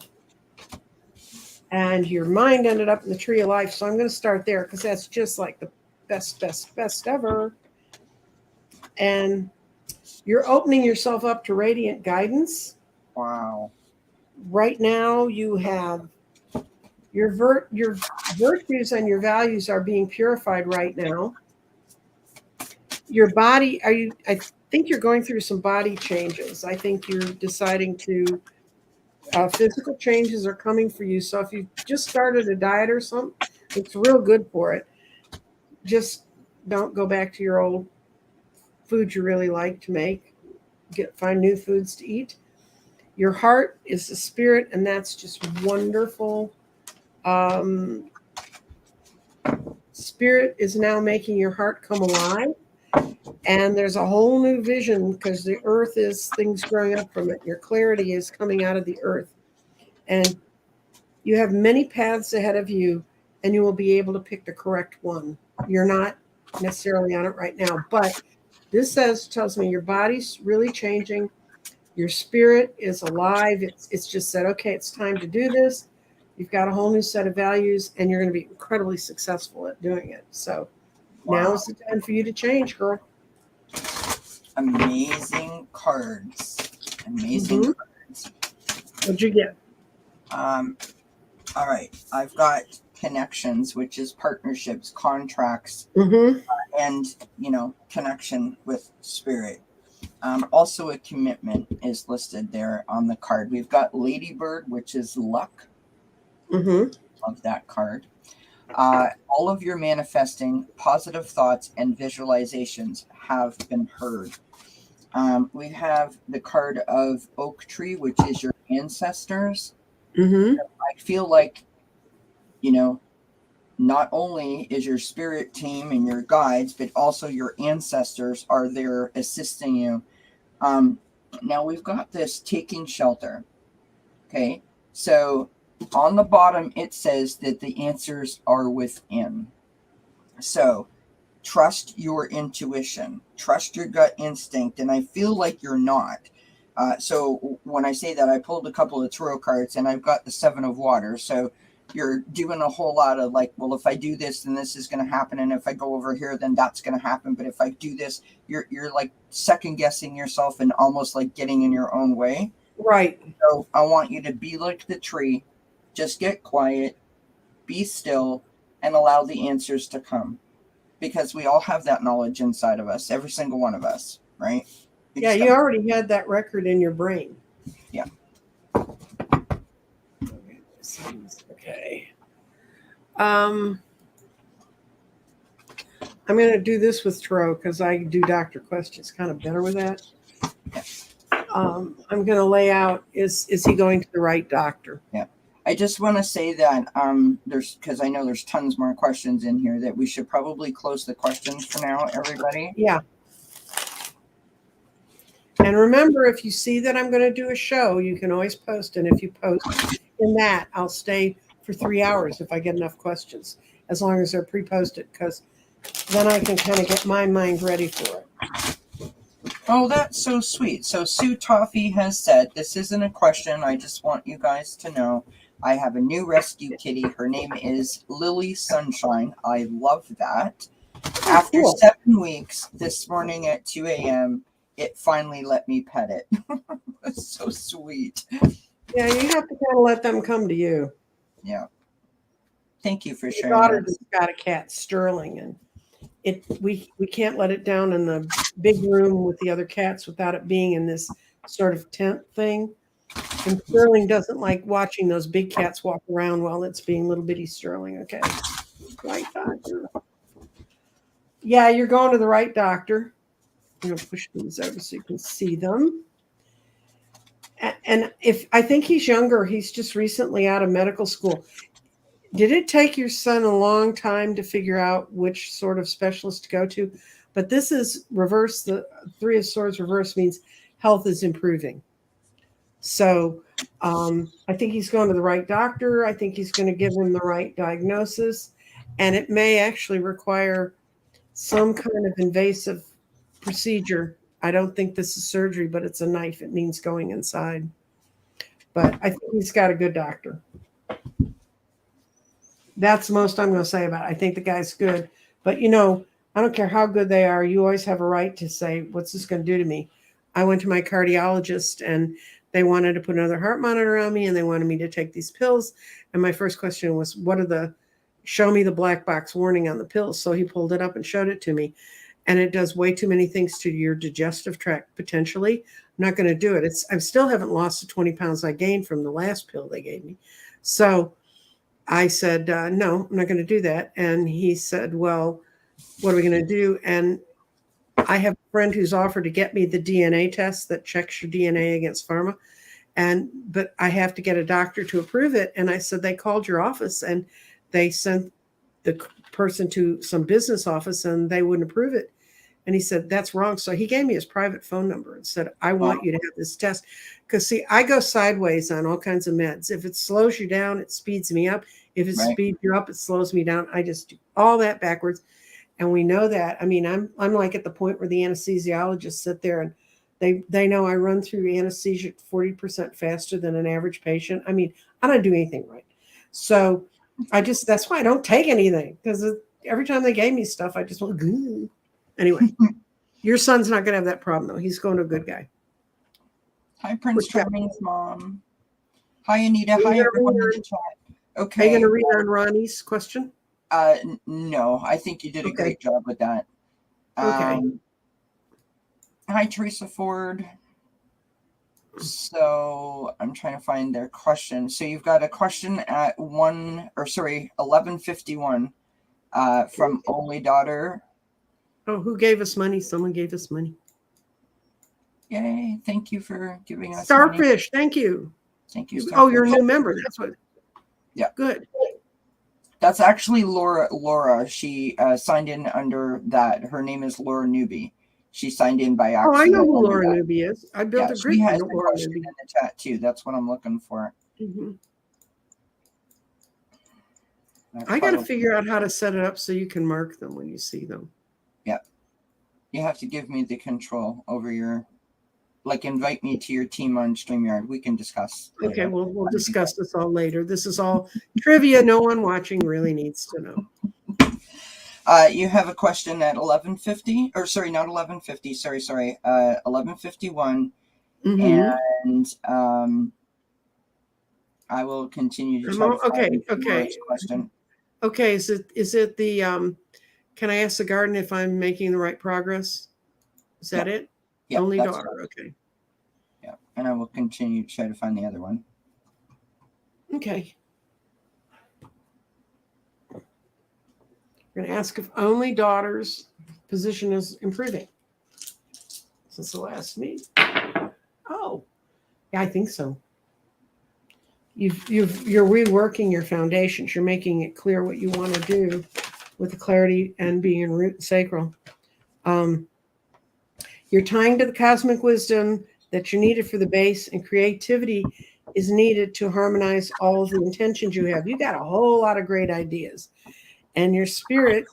And your mind ended up in the tree of life. So I'm going to start there because that's just like the best ever. And you're opening yourself up to radiant guidance. Wow. right now you have your virtues and your values are being purified right now. Your body, I think you're going through some body changes. I think you're deciding to physical changes are coming for you. So if you just started a diet or something, it's real good for it. Just don't go back to your old food you really like to make. Find new foods to eat. Your heart is the spirit, and that's just wonderful. Um, Spirit is now making your heart come alive. And there's a whole new vision because the earth is things growing up from it. Your clarity is coming out of the earth. And you have many paths ahead of you, and you will be able to pick the correct one. You're not necessarily on it right now, but this tells me your body's really changing. Your spirit is alive. It's just said, okay, it's time to do this. You've got a whole new set of values, and you're going to be incredibly successful at doing it. So now is the time for you to change, girl. Amazing cards. Amazing cards. What'd you get? All right. I've got connections, which is partnerships, contracts, and, connection with spirit. Also, a commitment is listed there on the card. We've got Ladybird, which is luck. Love that card. All of your manifesting, positive thoughts, and visualizations have been heard. We have the card of Oak Tree, which is your ancestors. I feel like, not only is your spirit team and your guides, but also your ancestors are there assisting you. Now we've got this taking shelter. Okay, so on the bottom it says that the answers are within. So trust your intuition, trust your gut instinct, and I feel like you're not. So when I say that, I pulled a couple of tarot cards, and I've got the Seven of Water. So you're doing a whole lot of like, well, if I do this, then this is going to happen, and if I go over here, then that's going to happen. But if I do this, you're like second guessing yourself and almost like getting in your own way. Right. So I want you to be like the tree, just get quiet, be still, and allow the answers to come. Because we all have that knowledge inside of us, every single one of us, right? Yeah, you already had that record in your brain. Yeah. Okay. I'm going to do this with tarot because I do doctor questions kind of better with that. I'm going to lay out, is he going to the right doctor? Yeah. I just want to say that because I know there's tons more questions in here, that we should probably close the questions for now, everybody. Yeah. And remember, if you see that I'm going to do a show, you can always post. And if you post in that, I'll stay for 3 hours if I get enough questions, as long as they're pre-posted, because then I can kind of get my mind ready for it. Oh, that's so sweet. So Sue Toffee has said, this isn't a question. I just want you guys to know I have a new rescue kitty. Her name is Lily Sunshine. I love that. After 7 weeks, this morning at 2 a.m., it finally let me pet it. It's so sweet. Yeah, you have to kind of let them come to you. Yeah. Thank you for sharing. My daughter just got a cat, Sterling, and we can't let it down in the big room with the other cats without it being in this sort of tent thing. And Sterling doesn't like watching those big cats walk around while it's being little bitty Sterling. Okay. Right doctor. Yeah, you're going to the right doctor. I'm going to push these over so you can see them. And if I think he's younger, he's just recently out of medical school. Did it take your son a long time to figure out which sort of specialist to go to? But this is reverse. The Three of Swords reverse means health is improving. So I think he's going to the right doctor. I think he's going to give him the right diagnosis. And it may actually require some kind of invasive procedure. I don't think this is surgery, but it's a knife. It means going inside. But I think he's got a good doctor. That's the most I'm going to say about it. I think the guy's good. But, I don't care how good they are. You always have a right to say, what's this going to do to me? I went to my cardiologist, and they wanted to put another heart monitor on me, and they wanted me to take these pills. And my first question was, show me the black box warning on the pills. So he pulled it up and showed it to me. And it does way too many things to your digestive tract potentially. I'm not going to do it. I still haven't lost the 20 pounds I gained from the last pill they gave me. So I said, no, I'm not going to do that. And he said, well, what are we going to do? And I have a friend who's offered to get me the DNA test that checks your DNA against pharma. But I have to get a doctor to approve it. And I said, they called your office and they sent the person to some business office and they wouldn't approve it. And he said, that's wrong. So he gave me his private phone number and said, I want you to have this test. Because, see, I go sideways on all kinds of meds. If it slows you down, it speeds me up. If it speeds you up, it slows me down. I just do all that backwards. And we know that. I mean, I'm like at the point where the anesthesiologists sit there and they know I run through anesthesia 40% faster than an average patient. I mean, I don't do anything right. So that's why I don't take anything, because every time they gave me stuff, I just went, goo. Anyway, your son's not going to have that problem, though. He's going to a good guy. Hi, Prince Charming's mom. Hi, Anita. Hi, everyone in the chat. Okay. Are you going to read on Ronnie's question? No, I think you did a great job with that. Okay. Hi, Teresa Ford. So I'm trying to find their question. So you've got a question at 11:51 from Only Daughter. Oh, who gave us money? Someone gave us money. Yay. Thank you for giving us Starfish. Money. Thank you. Thank you, Starfish. Oh, you're a new member. That's what. Yeah. Good. That's actually Laura. She signed in under that. Her name is Laura Newby. She signed in by accident. Oh, I know who Laura Newby is. I built a group. She has a question in the chat too. That's what I'm looking for. Mm-hmm. I got to figure out how to set it up so you can mark them when you see them. Yeah. You have to give me the control over invite me to your team on StreamYard. We can discuss. Okay, we'll discuss this all later. This is all trivia no one watching really needs to know. You have a question at 11:50, or sorry, not 11:50. Sorry, 11:51, and I will continue to try to find Laura's question. Okay, is it the? Can I ask the garden if I'm making the right progress? Is that it? Yeah, Only daughter. Right. Okay. Yeah, and I will continue to try to find the other one. Okay. We're going to ask if only daughter's position is improving since the last meeting. Oh, yeah, I think so. You're reworking your foundations. You're making it clear what you want to do with the clarity and being in root and sacral. You're tying to the cosmic wisdom that you needed for the base, and creativity is needed to harmonize all of the intentions you have. You got a whole lot of great ideas. And your spirit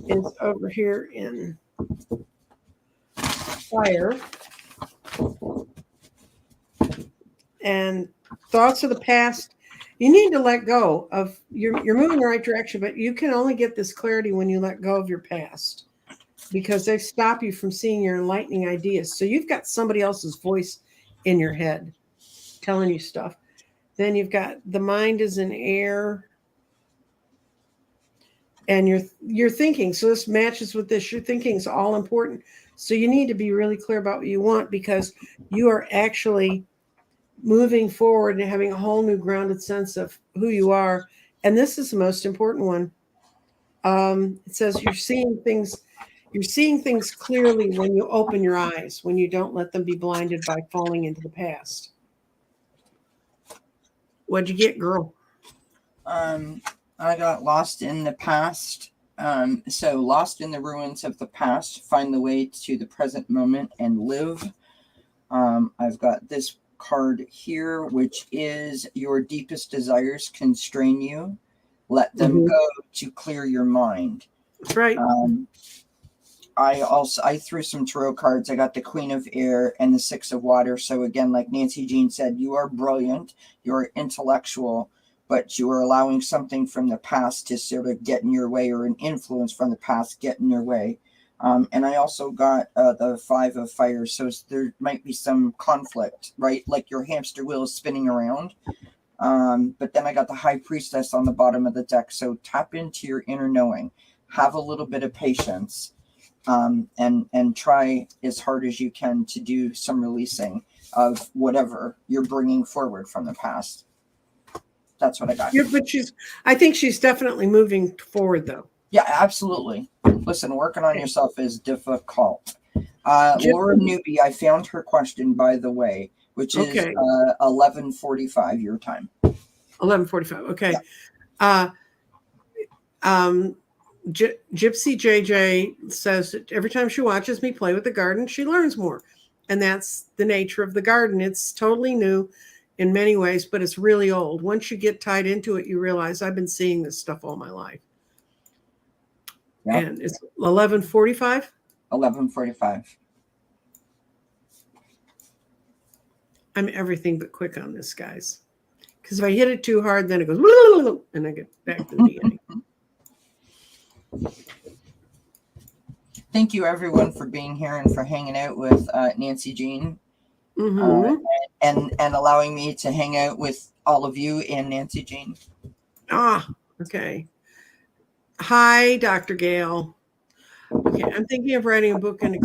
is over here in fire. And thoughts of the past, you need to let go of. You're moving in the right direction, but you can only get this clarity when you let go of your past, because they stop you from seeing your enlightening ideas. So you've got somebody else's voice in your head telling you stuff. Then you've got the mind is in air. And you're thinking, so this matches with this. Your thinking is all important. So you need to be really clear about what you want, because you are actually moving forward and having a whole new grounded sense of who you are. And this is the most important one. It says you're seeing things clearly when you open your eyes, when you don't let them be blinded by falling into the past. What'd you get, girl? I got lost in the past. So lost in the ruins of the past, find the way to the present moment and live. I've got this card here, which is your deepest desires constrain you. Let them go to clear your mind. That's right. I threw some tarot cards. I got the Queen of Air and the Six of Water. So again, like Nancy Jean said, you are brilliant, you're intellectual, but you are allowing something from the past to sort of get in your way, or an influence from the past get in your way. And I also got the 5 of fire, so there might be some conflict, right? Like your hamster wheel is spinning around. But then I got the high priestess on the bottom of the deck. So tap into your inner knowing, have a little bit of patience, and try as hard as you can to do some releasing of whatever you're bringing forward from the past. That's what I got. Yeah, but I think she's definitely moving forward, though. Yeah, absolutely. Listen, working on yourself is difficult. Laura Newby, I found her question, by the way, which is 11:45 your time. 11:45. Okay. Yeah. Gypsy JJ says that every time she watches me play with the garden, she learns more. And that's the nature of the garden. It's totally new in many ways, but it's really old. Once you get tied into it, you realize I've been seeing this stuff all my life. Yep. And it's 11:45? 11:45. I'm everything but quick on this, guys. Because if I hit it too hard, then it goes, and I get back to the beginning. Thank you, everyone, for being here and for hanging out with Nancy Jean, and allowing me to hang out with all of you and Nancy Jean. Okay. Hi, Dr. Gail. Okay, I'm thinking of writing a book and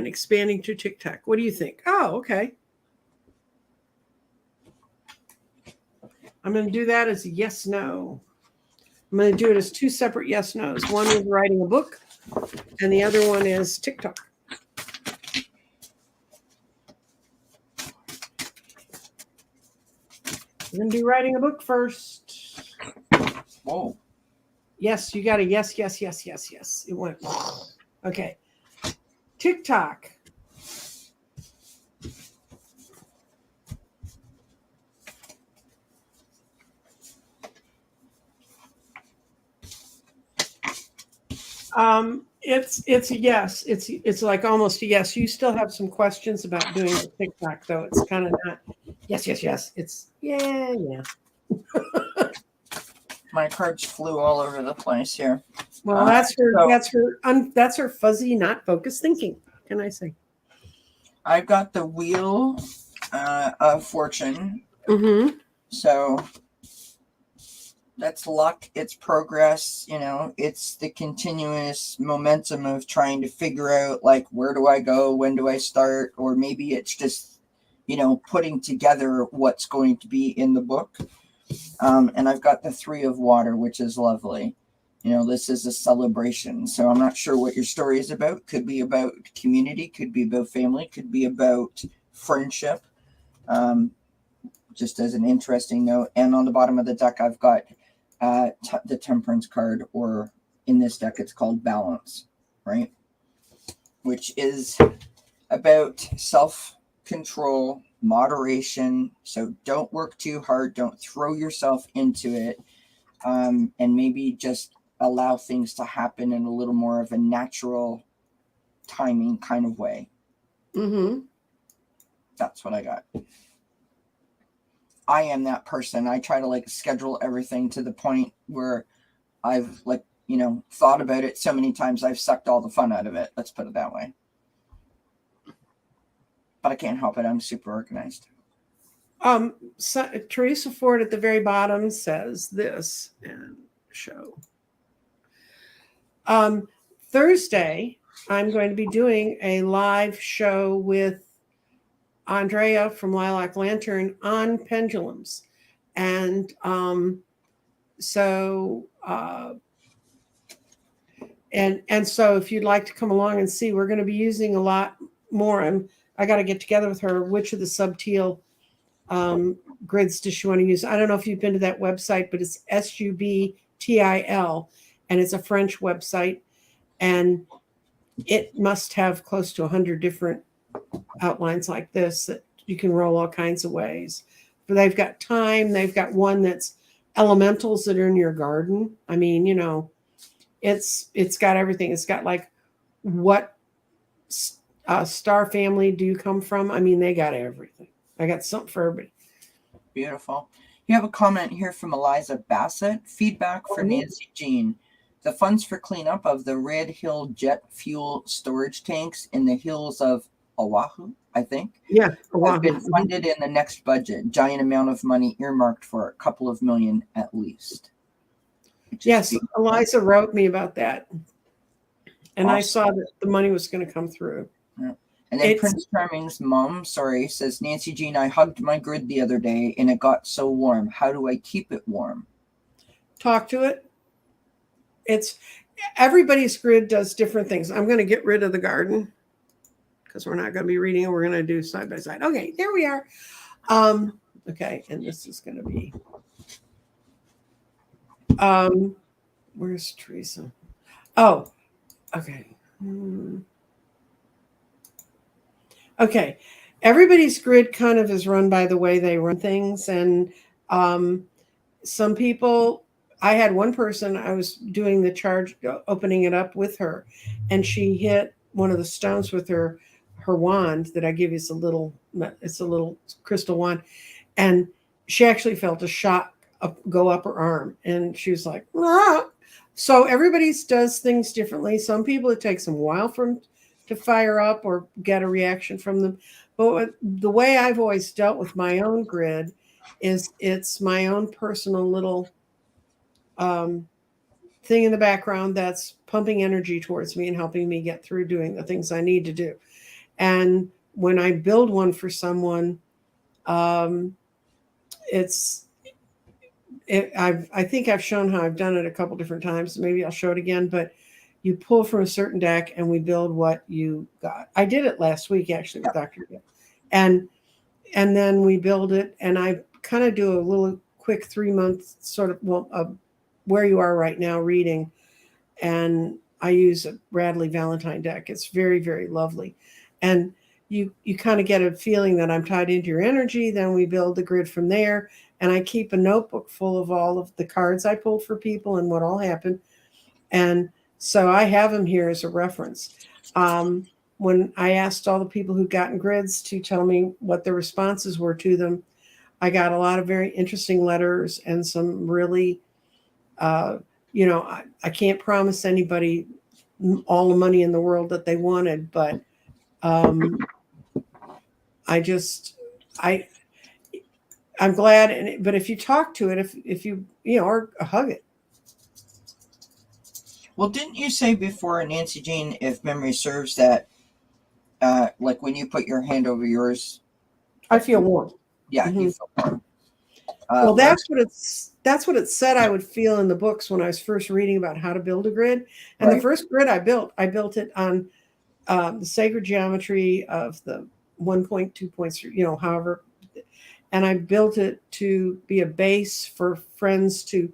expanding to TikTok. What do you think? Oh, okay. I'm going to do that as a yes/no. I'm going to do it as 2 separate yes/nos. One is writing a book, and the other one is TikTok. I'm going to do writing a book first. Whoa. Yes, you got a yes. It went. Okay. TikTok. It's a yes. It's like almost a yes. You still have some questions about doing the TikTok, though. It's kind of not yes. It's yeah. My cards flew all over the place here. Well, that's her fuzzy, not focused thinking. What can I say? I've got the Wheel of Fortune. Mm-hmm. So that's luck, it's progress, it's the continuous momentum of trying to figure out, like, where do I go, when do I start, or maybe it's just, putting together what's going to be in the book. And I've got the 3 of Water, which is lovely. This is a celebration. So I'm not sure what your story is about. Could be about community, could be about family, could be about friendship. Just as an interesting note. And on the bottom of the deck, I've got the Temperance card, or in this deck, it's called Balance, right? Which is about self-control, moderation. So don't work too hard. Don't throw yourself into it. And maybe just allow things to happen in a little more of a natural timing kind of way. Mm-hmm. That's what I got. I am that person. I try to schedule everything to the point where I've thought about it so many times I've sucked all the fun out of it. Let's put it that way. But I can't help it. I'm super organized. So, Teresa Ford at the very bottom says this, and show. Thursday, I'm going to be doing a live show with Andrea from Lilac Lantern on pendulums. And so if you'd like to come along and see, we're going to be using a lot more. I got to get together with her. Which of the subtil grids does she want to use? I don't know if you've been to that website, but it's SUBTIL, and it's a French website, and it must have close to 100 different outlines like this that you can roll all kinds of ways. But they've got time. They've got one that's elementals that are in your garden. I mean, it's got everything. It's got what star family do you come from? I mean, they got everything. I got something for everybody. Beautiful. You have a comment here from Eliza Bassett. Feedback for Nancy Jean. The funds for cleanup of the Red Hill jet fuel storage tanks in the hills of Oahu, I think, Yeah. have been Oahu. funded in the next budget. Giant amount of money earmarked for a couple of million at least. Yes, Eliza wrote me about that. And I saw Awesome. that the money was going to come through. Yeah. And then Prince Charming's mom, says, Nancy Jean, I hugged my grid the other day and it got so warm. How do I keep it warm? Talk to it. It's everybody's grid does different things. I'm going to get rid of the garden because we're not going to be reading it. We're going to do side by side. Okay, there we are. Okay, and this is going to be. Where's Teresa? Oh, okay. Okay. Everybody's grid kind of is run by the way they run things. And some people, I had one person, I was doing the charge, opening it up with her, and she hit one of the stones with her wand that I give you. It's a little crystal wand. And she actually felt a shock go up her arm. And she was like, ah. So everybody does things differently. Some people, it takes them a while to fire up or get a reaction from them. But the way I've always dealt with my own grid is it's my own personal little thing in the background that's pumping energy towards me and helping me get through doing the things I need to do. And when I build one for someone, I think I've shown how I've done it a couple different times. Maybe I'll show it again, but you pull from a certain deck and we build what you got. I did it last week actually with Dr. Gill. And then we build it, and I kind of do a little quick 3 month sort of where you are right now reading. And I use a Bradley Valentine deck. It's very, very lovely. And you kind of get a feeling that I'm tied into your energy. Then we build the grid from there. And I keep a notebook full of all of the cards I pulled for people and what all happened. And so I have them here as a reference. When I asked all the people who'd gotten grids to tell me what their responses were to them, I got a lot of very interesting letters and some really, I can't promise anybody all the money in the world that they wanted, but I'm glad. But if you talk to it, if you or hug it. Well, didn't you say before, Nancy Jean, if memory serves, that like when you put your hand over yours, I feel warm. Yeah, you feel warm. Well, that's what it said I would feel in the books when I was first reading about how to build a grid. And the first grid I built it on the sacred geometry of the 1.2.3, however. And I built it to be a base for friends to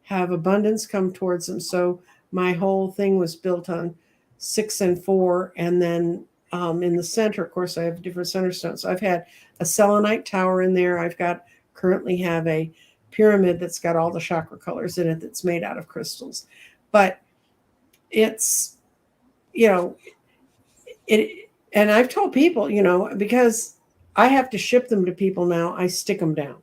have abundance come towards them. So my whole thing was built on 6 and 4. And then in the center, of course, I have different center stones. So I've had a selenite tower in there. I've currently have a pyramid that's got all the chakra colors in it that's made out of crystals. But it's, and I've told people, because I have to ship them to people now, I stick them down.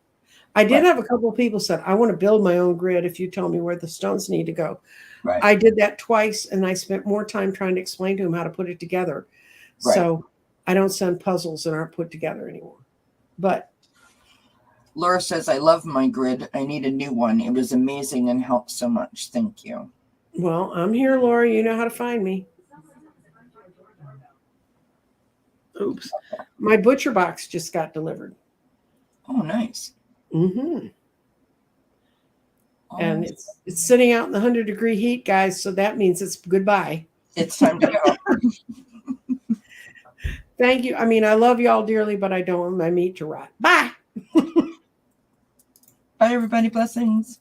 I did have a couple of people said, I want to build my own grid if you tell me where the stones need to go. Right. I did that twice, and I spent more time trying to explain to them how to put it together. Right. So I don't send puzzles that aren't put together anymore. But Laura says, I love my grid. I need a new one. It was amazing and helped so much. Thank you. Well, I'm here, Laura. You know how to find me. Oops. My butcher box just got delivered. Oh, nice. Mm-hmm. Oh. And it's sitting out in the 100-degree heat, guys, so that means it's goodbye. It's time to go. Thank you. I mean, I love y'all dearly, but I don't want my meat to rot. Bye. Bye, everybody. Blessings.